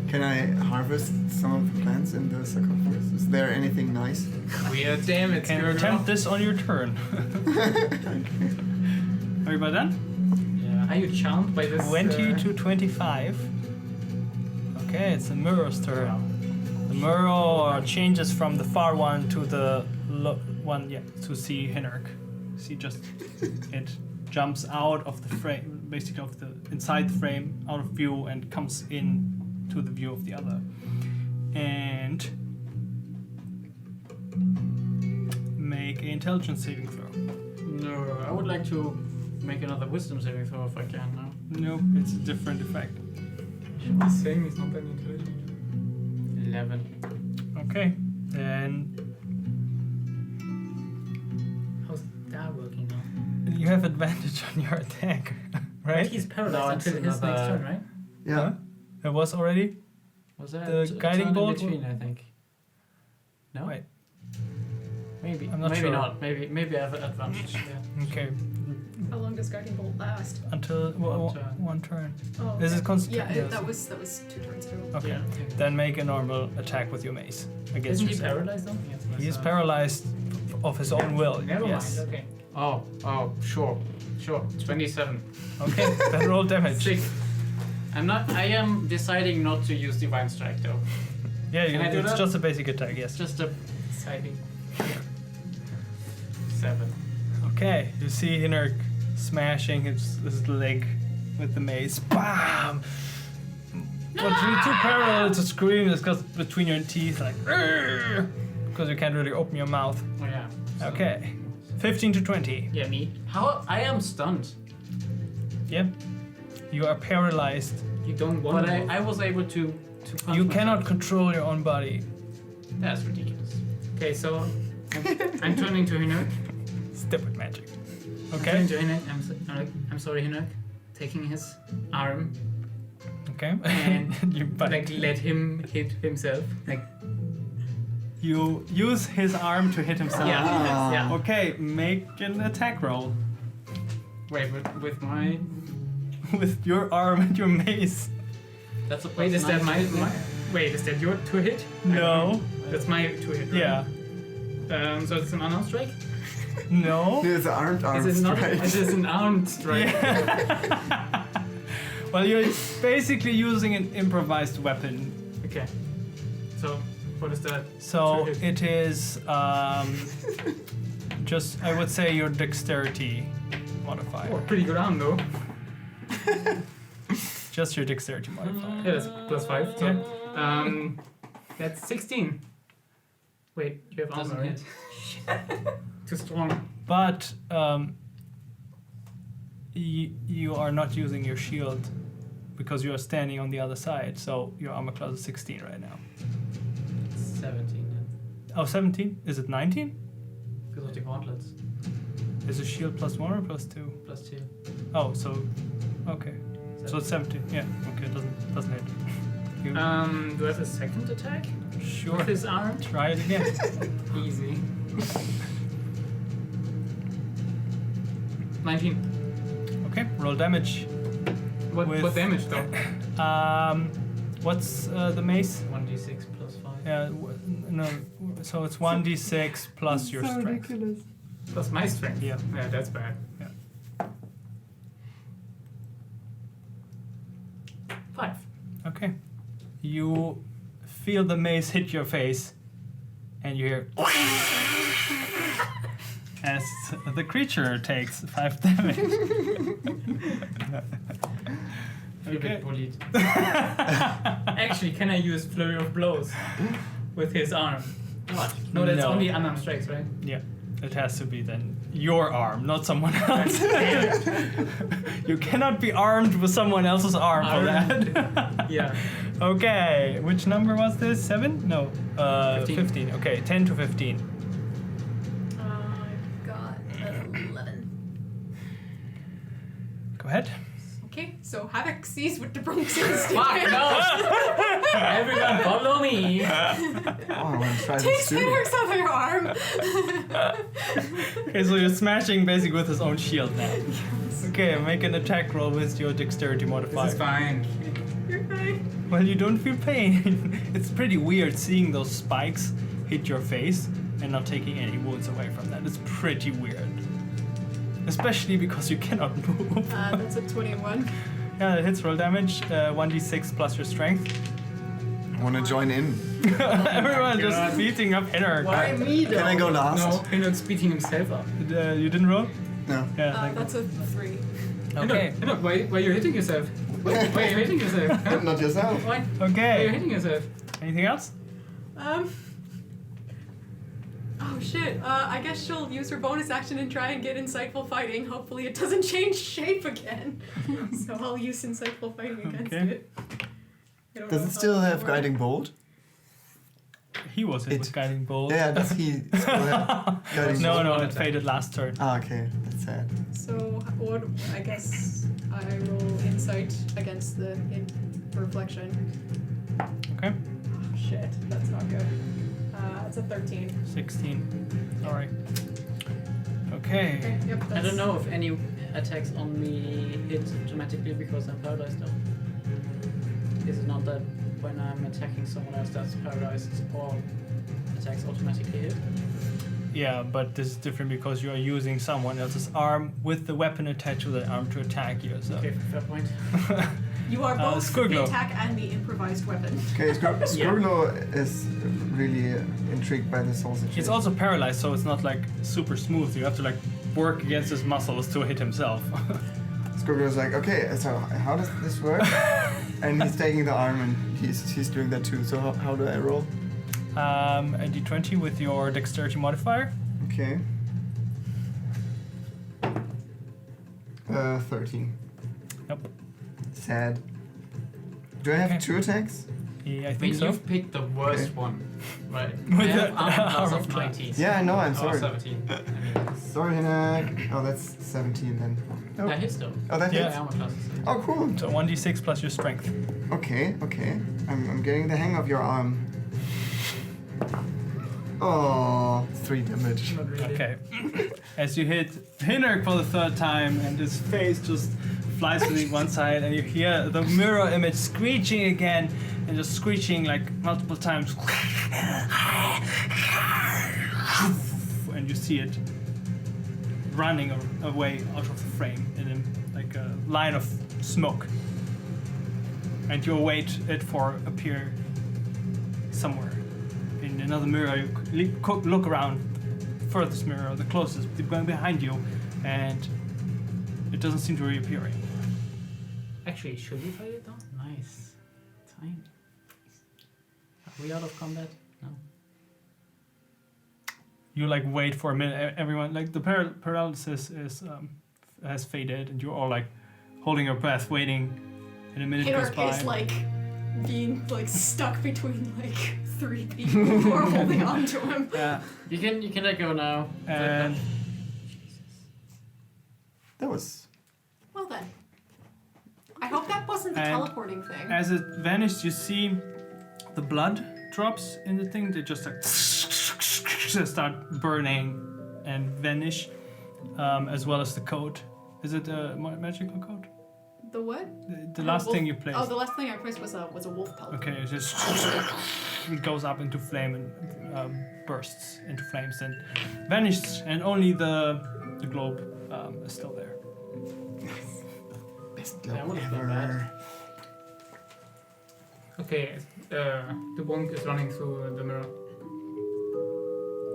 Can I harvest some of the plants in the sarcophagus? Is there anything nice? We are damn it, Can you girl. attempt this on your turn? Are you about done? Yeah. Are you charmed by this? 20 to 25. Okay, it's the mirror's turn. The mirror changes from the far one to the one, yeah, to see Hinnerk. See, just it jumps out of the frame, basically of the inside the frame, out of view, and comes in to the view of the other. And make an intelligence saving throw. No, I would like to make another wisdom saving throw if I can now. Nope, it's a different effect. He's saying he's not that intelligent. 11. Okay, then How's that working now? you have advantage on your attack, right? He's paralyzed No, it's until his next another- turn, right? Yeah. Huh? It was already? Was that The a guiding turn bolt? in between, I think. No? Wait. Maybe. I'm not maybe sure. not. Maybe I have an advantage. Yeah. Okay, How long does Guardian Bolt last? until One turn. one turn. Oh, This is okay. concentration. Yeah, that was 2 turns ago. Okay, Yeah. then make a normal attack with your mace against Isn't he yourself. paralyzed though? Yes, He is paralyzed of his own will. Never yes. mind. Okay. Oh, sure. 27. Okay, then roll damage. 6. I am deciding not to use Divine Strike though. Yeah, Can I do it's that? just a basic attack. It's Yes. just a deciding. 7. Okay, you see Hinnerk smashing his leg with the mace. Bam! But you're too paralyzed to scream. It's got between your teeth, like because you can't really open your mouth. Oh yeah. So- Okay, 15 to 20. Yeah, me. How? I am stunned. Yeah, you are paralyzed. You don't want But to. I was able to punch You myself. cannot control your own body. That's ridiculous. Okay, so I'm turning to Hinnerk. Stupid magic. I'm Okay. turning to Hinnerk. I'm sorry, Hinnerk. Taking his arm, Okay. And, you bite. like let him hit himself. Like You use his arm to hit himself. yeah, yeah. Okay, make an attack roll Wait, with my. with your arm and your mace. That's a Wait, is that my? Wait, is that your to hit? No. That's my to hit. Right? Yeah. So it's an unarmed strike. No. There's an armed Is it not? strike. It is an armed strike. Yeah. Well, you're basically using an improvised weapon. Okay. So what is that? So To hit. it is just, I would say, your dexterity modifier. Oh, pretty good arm though. Just your dexterity modifier. Yeah, that's +5. So, that's 16. Wait, you have armor, Doesn't right? hit. Too strong. But you are not using your shield because you are standing on the other side, so your armor class is 16 right now. 17 then. Oh, 17? Is it 19? Because of the gauntlets. Is a shield +1 or +2? +2. Oh, so okay. So it's 17. Yeah. Okay, doesn't hit. You, Do I have a second attack sure. with his arm? Try it again. Easy. 19. Okay. Roll damage. What damage though? What's the mace? 1d6 +5. Yeah. No. So it's 1d6 plus your strength. ridiculous. Plus my strength. Yeah. Yeah, that's bad. Yeah. 5. Okay. You feel the mace hit your face, and you hear as the creature takes 5 damage. Feel a bit bullied. Actually, can I use Flurry of Blows with his arm? What? No, that's No. only unarmed strikes, right? Yeah, it has to be then your arm, not someone else. You cannot be armed with someone else's arm for that. Yeah. Okay, which number was this? 7? No, 15. 15. Okay, 10 to 15. I've got 11. Go ahead. Okay, so Havok sees what the Bronx is doing. Fuck, no! Everyone follow me! Oh, I want to try Takes this too. Fenric's other arm. Okay, so you're smashing basically with his own shield now. Okay, make an attack roll with your dexterity This modifier. is fine. You're fine. Well, you don't feel pain. It's pretty weird seeing those spikes hit your face and not taking any wounds away from that. It's pretty weird. Especially because you cannot move. That's a 21. Yeah, it hits roll damage, 1d6 plus your strength. I want to join in. Everyone just God. beating up Hinner. Why me though? Can I go last? No, Pinoc's beating himself up. You didn't roll? No. Yeah, thank That's a 3. Okay. Pinnoc, why are you hitting yourself? Why are you hitting yourself? Huh? Not yourself. Why are you Okay. hitting yourself? Anything else? Oh shit. I guess she'll use her bonus action and try and get insightful fighting. Hopefully it doesn't change shape again. So I'll use insightful fighting against Okay. it. I don't Does know it how still that'll have work. guiding bolt? He was hit with guiding bolt. Yeah, does he still have guiding No, bolt? no, one it attack. faded last turn. Ah, okay. That's sad. So what? I guess I roll insight against the reflection. Okay. Oh shit, that's not good. It's a 13. 16. Sorry. Okay. Okay, yep. I don't know if any attacks on me hit automatically because I'm paralyzed though. Is it not that when I'm attacking someone else that's paralyzed, all attacks automatically hit? Yeah, but this is different because you are using someone else's arm with the weapon attached to the arm to attack you. So. Okay, fair point. You are both the Squirglo. attack and the improvised weapon. Okay, Squirglo is really intrigued by this whole situation. He's also paralyzed, so it's not like super smooth. You have to like work against his muscles to hit himself. Squirglo's like, okay, so how does this work? And he's taking the arm and he's doing that too. So how do I roll? A d20 with your dexterity modifier. Okay. 13. Nope. Sad. Do I have Okay. 2 attacks? Yeah, I I think mean, so. you've picked the worst Okay. one, right? With I have the armor class armor of class. 19. Yeah, I know, I'm Or sorry. 17. I mean, Sorry, Hinak. Oh, that's 17 then. Oh, that hits though. oh that Yeah. hits. My armor class is 17. Oh, cool. So 1d6 plus your strength. Okay. I'm getting the hang of your arm. Oh, 3 damage. Not really. Okay. As you hit Hinnerk for the 3rd time, and his face just flies to the one side, and you hear the mirror image screeching again, and just screeching like multiple times. And you see it running away out of the frame in like a line of smoke. And you await it for appear somewhere. In another mirror, you look around, furthest mirror, the closest, going behind you, and it doesn't seem to be reappearing. Actually, should we fight it though? Nice. Time. Are we out of combat? No. You like wait for a minute. Everyone like the paralysis is has faded, and you're all like holding your breath, waiting. And a minute goes Hinark by. is like being like stuck between like 3 people who are holding on to him. Yeah. You can let go now. And That was. Well then. I hope that wasn't the And- teleporting thing. as it vanished, you see the blood drops in the thing. They just like just start burning and vanish, as well as the code. Is it a magical code? The what? The last thing you placed. Oh, the last thing I placed was a wolf pelt. Okay, it just it goes up into flame and bursts into flames and vanishes, and only the globe is still there. Best That luck would've been ever. Okay, the bonk is running through the mirror.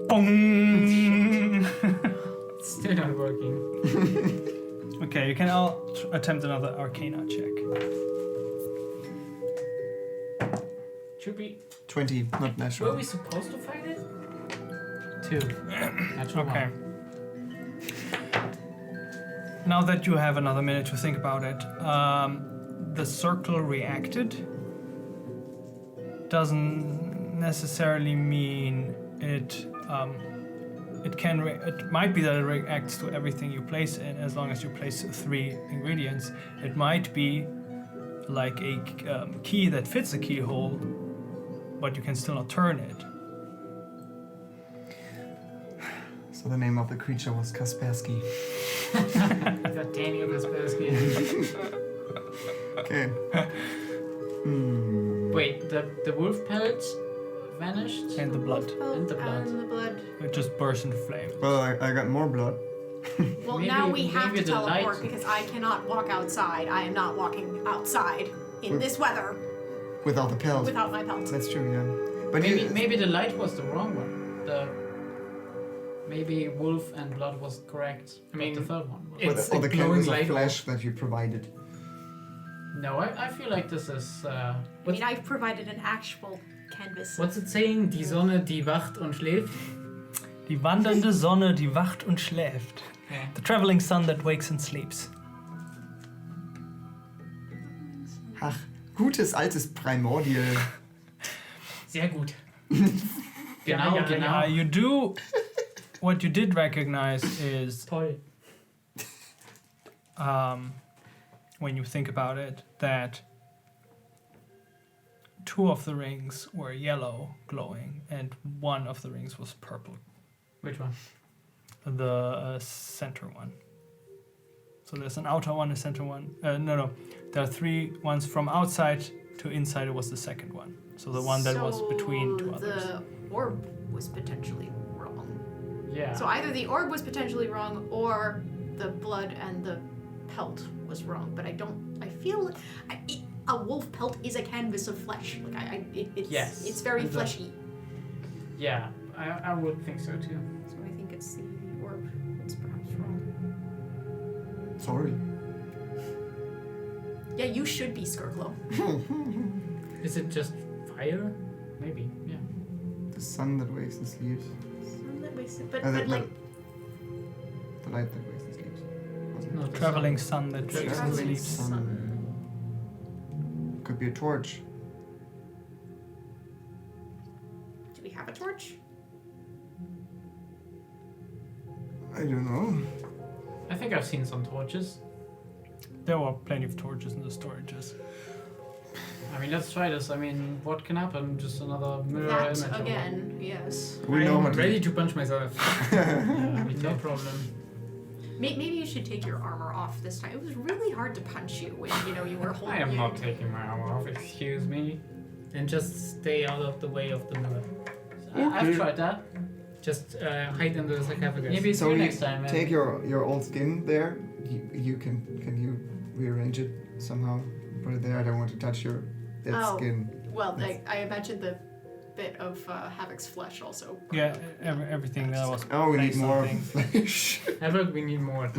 Boom! Still not working. Okay, you can all attempt another Arcana check. Should we? 20, not Were natural. we supposed to fight it? 2. Natural Okay. 1. Now that you have another minute to think about it, the circle reacted doesn't necessarily mean it. It might be that it reacts to everything you place in, as long as you place 3 ingredients. It might be like a key that fits a keyhole, but you can still not turn it. So the name of the creature was Kaspersky. That Daniel Kaspersky. Okay. Wait, the wolf pelt vanished? And the blood. And the blood. And the blood. It just burst into flame. Well, I got more blood. Well, Maybe- now we have maybe to the teleport light- because I cannot walk outside. I am not walking outside in this weather Without the pelt. without my pelt. That's true, yeah. But Maybe the light was the wrong one. Maybe wolf and blood was correct. I mean, but the third one. was- It's or the a glowing canvas of light flesh that you provided. No, I feel like this is. I mean, I've provided an actual canvas. What's it saying? Die Sonne, die wacht und schläft. Die wandernde Sonne, die wacht und schläft. Yeah. The traveling sun that wakes and sleeps. Ach, gutes altes Primordial. Sehr gut. Genau, ja, genau. You do. What you did recognize is, Toll. when you think about it, that 2 of the rings were yellow glowing, and 1 of the rings was purple. Which one? The center one. So there's an outer one, a center one. No. There are 3 ones from outside to inside. It was the second one. So the one that was between 2 others. The orb was potentially wrong. Yeah. So either the orb was potentially wrong or the blood and the pelt was wrong. But I feel a wolf pelt is a canvas of flesh. Like Yes. it's very And the- fleshy. Yeah. I would think so too. So I think it's the orb that's perhaps wrong. Sorry. Yeah, you should be Skirklow. Is it just fire? Maybe. Yeah. The sun that wakes and sleeps. But The like light that wakes and sleeps. Wasn't No, it? the Traveling sun. sun that wakes and traveling sleeps. sun. Could be a torch. Do we have a torch? I don't know. I think I've seen some torches. There were plenty of torches in the storages. I mean, let's try this. I mean, what can happen? Just another mirror image. That or again, yes. We know I'm what to ready to punch myself. what? Yeah, me No too. problem. Maybe you should take your armor off this time. It was really hard to punch you when you were holding. I am not taking my armor off, excuse me. And just stay out of the way of the mirror. I've tried that. Just hide in the sarcophagus. Maybe it's So you you next time. Man. take your old skin there. You can you rearrange it somehow? Put it there. I don't want to touch your dead Oh. skin. Well, I imagine the bit of Havok's flesh also. Yeah, everything that was. Oh, we need placed on more things. flesh. Havok, we need more.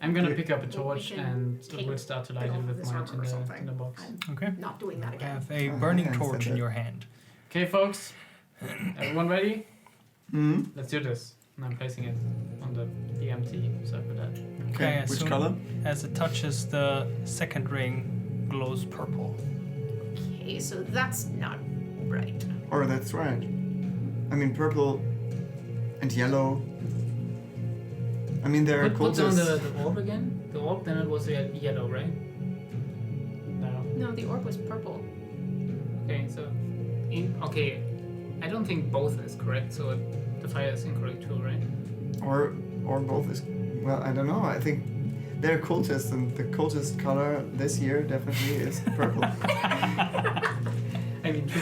I'm gonna Okay. pick up a Well, we torch can and take we'll start to it light it off with this mine armor or in something. the box. I'm Okay. not doing that again. Have a Oh, burning I understand torch in that. your hand. Okay, folks. Everyone ready? Hmm. Let's do this. And I'm placing it on the empty circle that. Okay, as Which soon color? as it touches the second ring, glows purple. Okay. Okay, so that's not right. Or that's right. I mean, purple and yellow. I mean, there are Put down cultists. the orb again. The orb, then it was yellow, right? No. No, the orb was purple. Okay, so okay, I don't think both is correct. So the fire is incorrect too, right? Or both is. Well, I don't know. I think they're cultists, and the cultist color this year definitely is purple. I mean, true.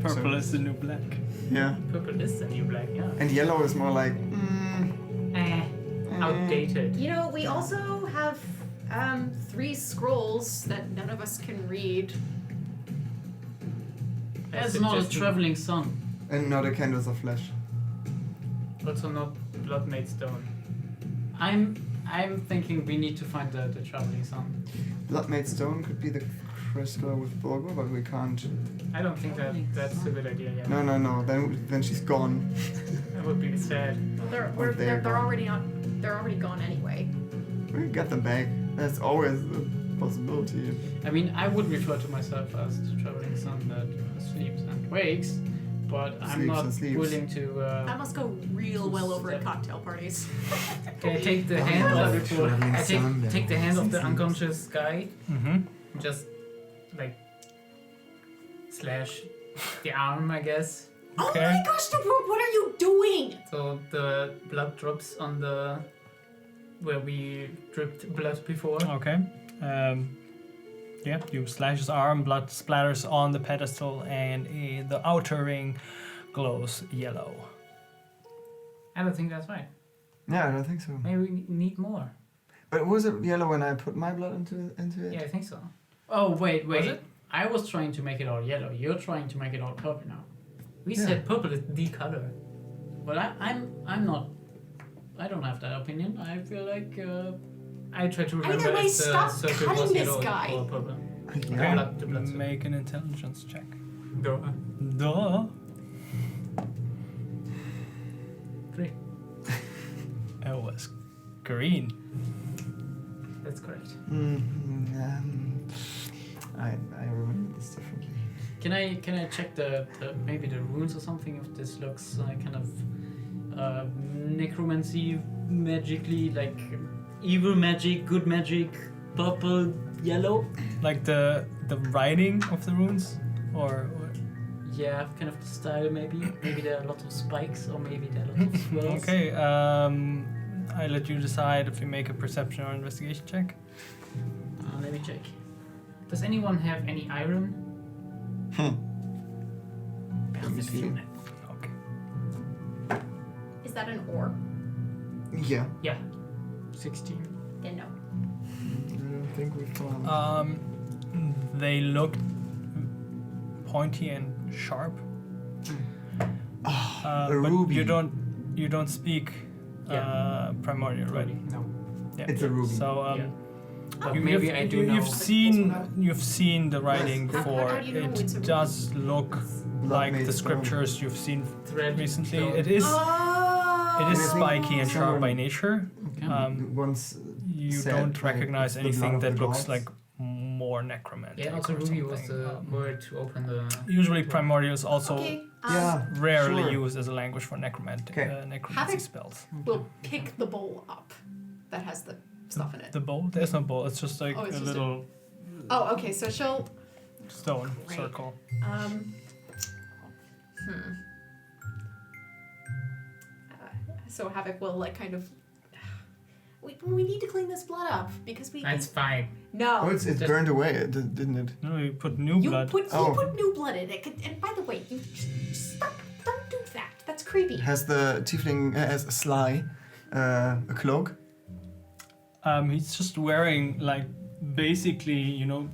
Purple So- is the new black. Yeah. Purple is the new black, yeah. And yellow is more like. Outdated. You know, we also have 3 scrolls that none of us can read. That's not a suggestion. traveling sun. And not a candles of flesh. Also not blood made stone. I'm thinking we need to find the traveling sun. Blood made stone could be the crystal with Bulgur, but we can't. I don't think Traveling that's a sun. good idea. Yeah. No. Then she's gone. That would be sad. Well, they're they're gone. already on. They're already gone anyway. We got them back. That's always a possibility. I mean, I would refer to myself as the traveling sun that sleeps and wakes, but I'm Sleeps not and sleeps. willing to. That must go real well over at cocktail parties. Okay, take the Oh, hand yeah. of Traveling I sun, take the hand of the yeah. unconscious guy, Mm-hmm. just like slash the arm, I guess. Oh Okay. my gosh, what are you doing? So the blood drops on the where we dripped blood before. Okay. Yeah, you slash his arm, blood splatters on the pedestal, and the outer ring glows yellow. I don't think that's right. Yeah, I don't think so. Maybe we need more. But was it yellow when I put my blood into it? Yeah, I think so. Oh wait. Was it? I was trying to make it all yellow. You're trying to make it all purple now. We Yeah. said purple is the color. But I'm not. I don't have that opinion. I feel like I try to remember Either way, if the stop circle cutting was this yellow guy. or purple. Yeah. Blood, the blood circle. Make an intelligence check. Go. Duh. 3. It was green. That's correct. I remember this differently. Can I check the maybe the runes or something if this looks kind of necromancy magically like evil magic, good magic, purple, yellow? Like the writing of the runes, or Yeah, kind of the style maybe. Maybe there are lots of spikes or maybe there are lots of swirls. okay. I let you decide if you make a perception or investigation check. Let me check. Does anyone have any iron? Let me see. Okay. Is that an orb? Yeah. Yeah. 16. Then no. I don't think we found. They look pointy and sharp. A But ruby. you don't speak primordial, right? No. Yeah. It's a ruby. So Yeah. But you've- maybe I do know. You've seen the writing How- how before. do you know it's a It ruby? does look Blood like made the stone. scriptures you've seen Thread. recently. stone. It is Oh. it is I think spiky and sharp by someone- nature. Once You said, don't like, recognize it's the anything blood of that the looks gods. like more necromantic. Yeah, also or ruby was something. the word to open the. Usually primordial is also Okay. Yeah. rarely sure. used as a language for necromantic Okay. necromancy Havok- spells. We'll pick the bowl up that has the stuff in it. The bowl? There's no bowl. It's just like Oh, it's a just a- little Oh, okay. So she'll. stone Great. circle. So Havok will like kind of. We need to clean this blood up because we. That's fine. No. Oh, it's Just- burned away, didn't it? No, you put new You blood. put Oh. new blood in it. And by the way, you stop. Don't do that. That's creepy. Has the tiefling has Sly a cloak? He's just wearing like basically, long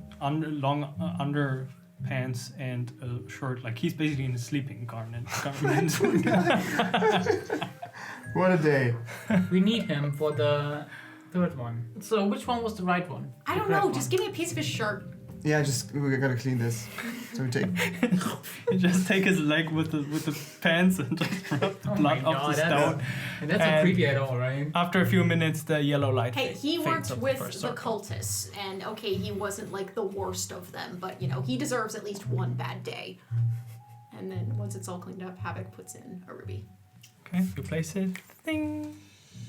underpants and a shirt. Like he's basically in a sleeping garment. What a day! We need him for the third one. So which one was the right one? I don't grab know. one. Just give me a piece of his shirt. Yeah, we gotta clean this. So we take. You just take his leg with the pants and just rub the Oh blood my off the God, stone. And that's not And- creepy at all, right? After a few minutes, the yellow light Hey, he fades worked up with first the circle. cultists, and okay, he wasn't like the worst of them, but you know, he deserves at least one bad day. And then once it's all cleaned up, Havok puts in a ruby. Okay, you place it, ding,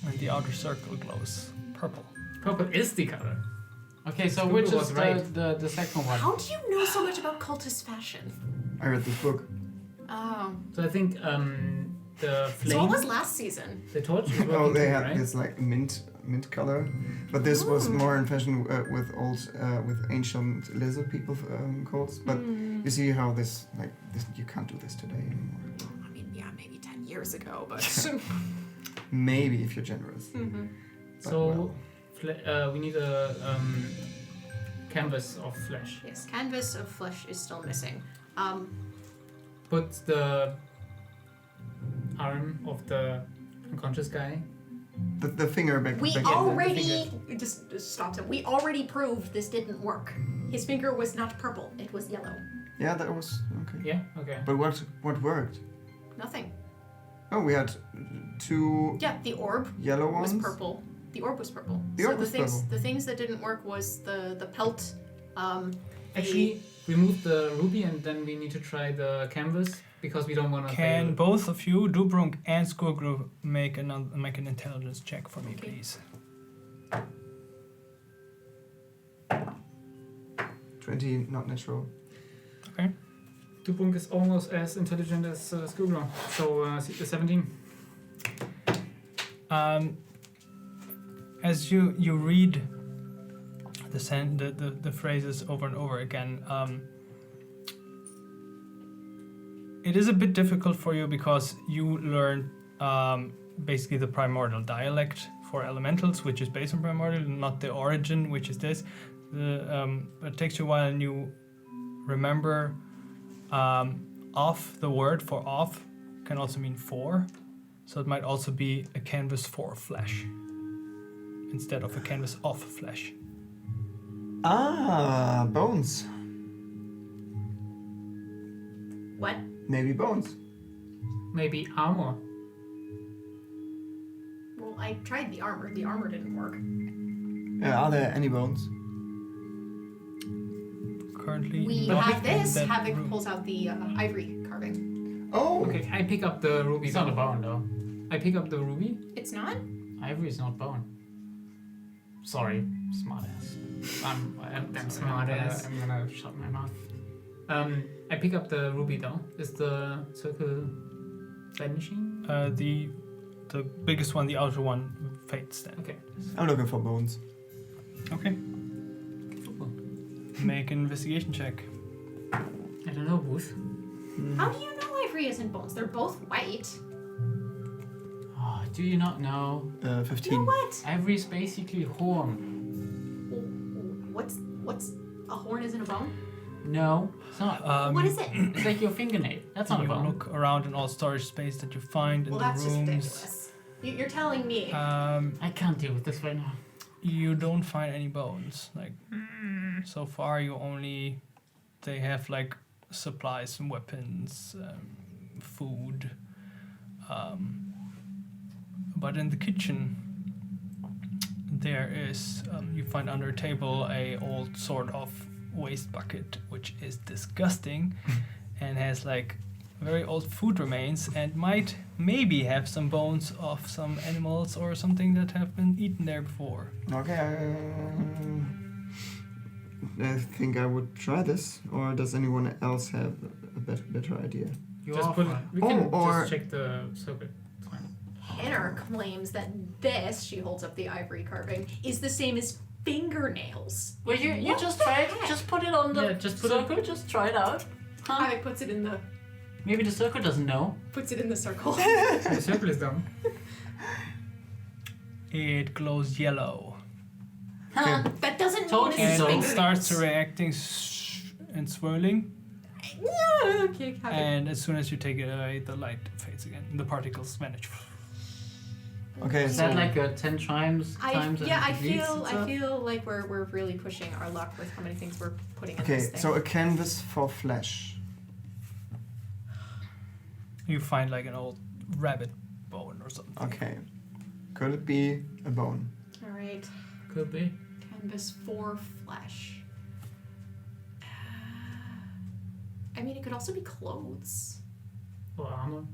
and the outer circle glows purple. Purple is the color. Okay, so Google which is was right. the second one? How do you know so much about cultist fashion? I read this book. Oh. So I think the flame, So what was last season? the torch is working Oh, they too, had right? this like mint color, but this was more in fashion with ancient lizard people cults. But you see how this you can't do this today anymore. I mean, yeah, maybe 10 years ago, but... Maybe if you're generous. Mhm. But So we need a canvas of flesh. Yes, canvas of flesh is still missing. Put the arm of the unconscious guy. the finger back. We back already... Just stop him. We already proved this didn't work. His finger was not purple, it was yellow. Yeah, that was okay. Yeah. Okay. But what worked? Nothing. Oh, we had 2 Yeah, the orb yellow ones. was purple. The orb was purple. The so orb was purple. the things that didn't work was the pelt. Actually, remove the ruby and then we need to try the canvas because we don't want to. Can both of you, Dubrunk and Skurgru, make an intelligence check for me, Okay. please? 20, not natural. Okay. Dubunk is almost as intelligent as Skuglo, so 17. As you read the phrases over and over again, it is a bit difficult for you because you learned basically the primordial dialect for elementals, which is based on primordial, not the origin, which is this. It takes you a while, and you remember off. The word for off can also mean for, so it might also be a canvas for flesh instead of a canvas of flesh. Ah, bones. What? Maybe bones. Maybe armor. Well, I tried the armor. The armor didn't work. Are there any bones? Currently, We not have in this. that Havok room. pulls out the ivory carving. Oh. Okay, I pick up the ruby. It's not a bone though. I pick up the ruby. It's not? Ivory is not bone. Sorry, smartass. I'm Damn sorry, smartass. I'm gonna shut my mouth. I pick up the ruby though. Is the circle vanishing? The biggest one, the outer one, fades then. Okay. I'm looking for bones. Okay. Make an investigation check. I don't know, Booth. How do you know ivory isn't bones? They're both white. Oh, do you not know? 15. You know what? Ivory is basically horn. What's a horn isn't a bone? No, it's not. What is it? It's like your fingernail. That's not a You bone. look around in all storage space that you find in Well, the that's just rooms. ridiculous. You're telling me. I can't deal with this right now. You don't find any bones. Like so far, they have like supplies and weapons, food. But in the kitchen, there is you find under a table a old sort of waste bucket, which is disgusting, and has like very old food remains, and might maybe have some bones of some animals or something that have been eaten there before. Okay. I think I would try this. Or does anyone else have a better idea? You Just are put it. fine. We Oh, can or- just check the circuit. It's fine. Henner claims that this, she holds up the ivory carving, is the same as fingernails. Well, you What just the try it. heck? Just put it on the Yeah, just put it- circle. Just try it out. Huh? Havok puts it in the Maybe the circle doesn't know. circle. The circle is down. It glows yellow, Huh? That doesn't Told mean you it's and so. it fingernails. starts reacting and swirling. Yeah, okay, Havok. And as soon as you take it away, the light fades again. The particles vanish. Okay, Is so that like a 10 times? I and bleeds and I stuff? feel like we're really pushing our luck with how many things we're putting in okay, this thing. so a canvas for flesh. You find like an old rabbit bone or something. Okay, could it be a bone? All right, Could be. canvas for flesh. I mean, it could also be clothes. Or armor.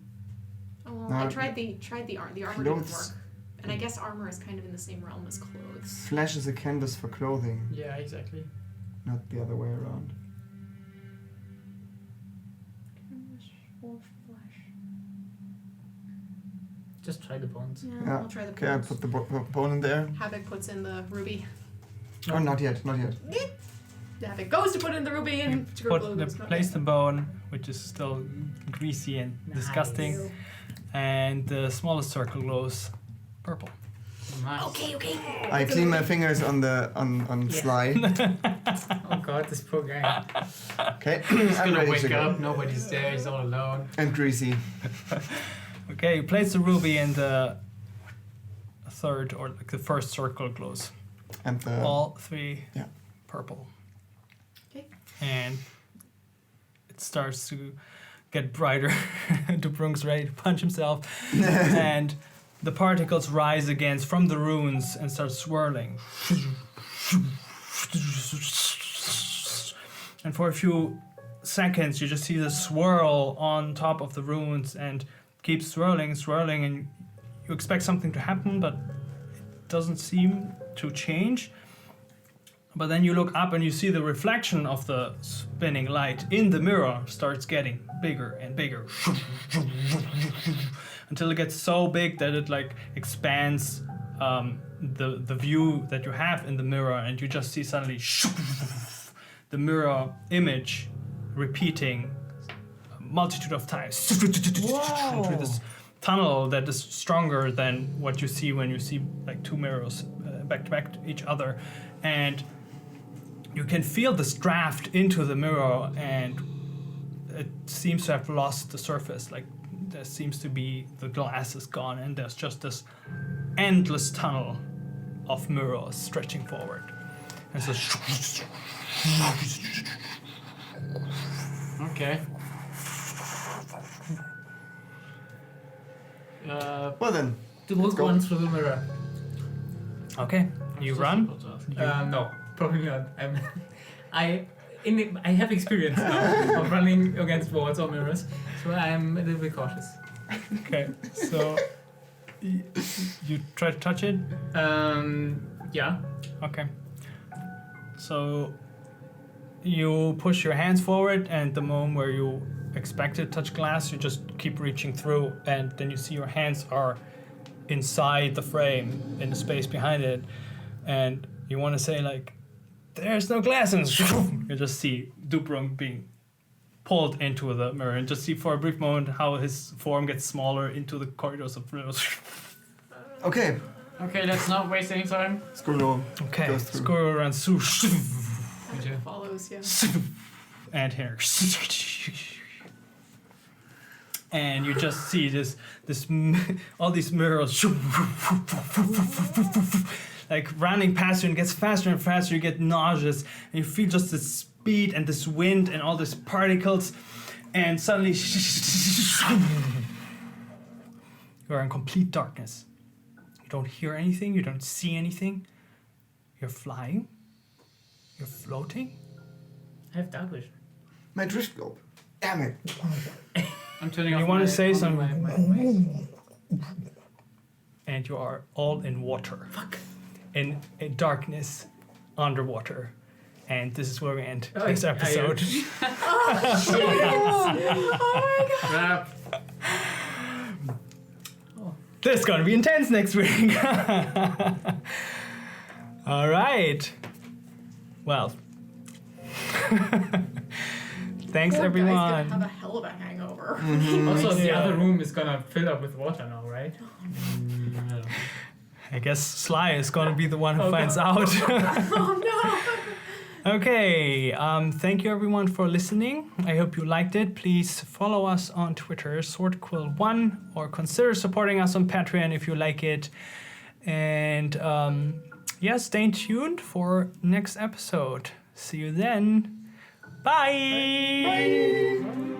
Oh, well, No, I tried the armor didn't clothes- work, and I guess armor is kind of in the same realm as clothes. Flesh is a canvas for clothing, Yeah, exactly. not the other way around. Canvas for flesh. Just try the bones. Yeah, Yeah, I'll try the Okay, I bones. put the bone in there. Havok puts in the ruby. Oh, not yet, not yet. Havok goes to put in the ruby You and place the bone, which is still greasy and disgusting, and the smallest circle glows purple. Nice. Okay. I clean my fingers on Yeah. Sly. Oh god, this poor guy. Okay, He's I'm gonna ready wake to go. up, nobody's there, he's all alone. And greasy. Okay, you place the ruby in the third or like the first circle glows. And the All three yeah. purple. Okay. And it starts to get brighter. Dubrung's ready to punch himself. And the particles rise again from the runes and start swirling. And for a few seconds you just see the swirl on top of the runes and keeps swirling, and you expect something to happen, but it doesn't seem to change. But then you look up and you see the reflection of the spinning light in the mirror starts getting bigger and bigger until it gets so big that it like expands the view that you have in the mirror, and you just see suddenly the mirror image repeating a multitude of times through this tunnel that is stronger than what you see when you see like two mirrors back to back to each other. And you can feel this draft into the mirror, and it seems to have lost the surface. Like there seems to be, the glass is gone, and there's just this endless tunnel of mirrors stretching forward. And so Okay. Well then, To look go. one through the mirror. okay, you run. No, probably not. I have experience now of running against walls or mirrors, so I'm a little bit cautious. Okay, so you try to touch it. Yeah. Okay. So you push your hands forward, and the moment where you expect to touch glass, you just keep reaching through, and then you see your hands are inside the frame in the space behind it, and you want to say like, "There's no glass," and you just see Dubrung being pulled into the mirror, and just see for a brief moment how his form gets smaller into the corridors of mirrors. okay, Okay, let's not waste any time. Skurlo Okay, goes through. Squirrel runs through, too. Follows, yeah. and here, and you just see all these mirrors like running past you, and gets faster and faster. You get nauseous, and you feel just this speed and this wind and all these particles, and suddenly you are in complete darkness. You don't hear anything, you don't see anything. You're flying, you're floating. I have dark vision. My drift globe. Damn it. I'm turning You off wanna my- say on something? my- And you are all in water. In darkness, underwater. And this is where we end Oh, this yeah, episode. Crap. This is gonna be intense next week. All right. Well. Thanks, Poor everyone. guy's gonna have a hell of a hangover. Also, the Yeah. other room is gonna fill up with water now, right? I guess Sly is gonna be the one who Oh, finds out. Oh Okay, thank you everyone for listening. I hope you liked it. Please follow us on Twitter, SwordQuill1, or consider supporting us on Patreon if you like it. And yeah, stay tuned for next episode. See you then. Bye. Bye.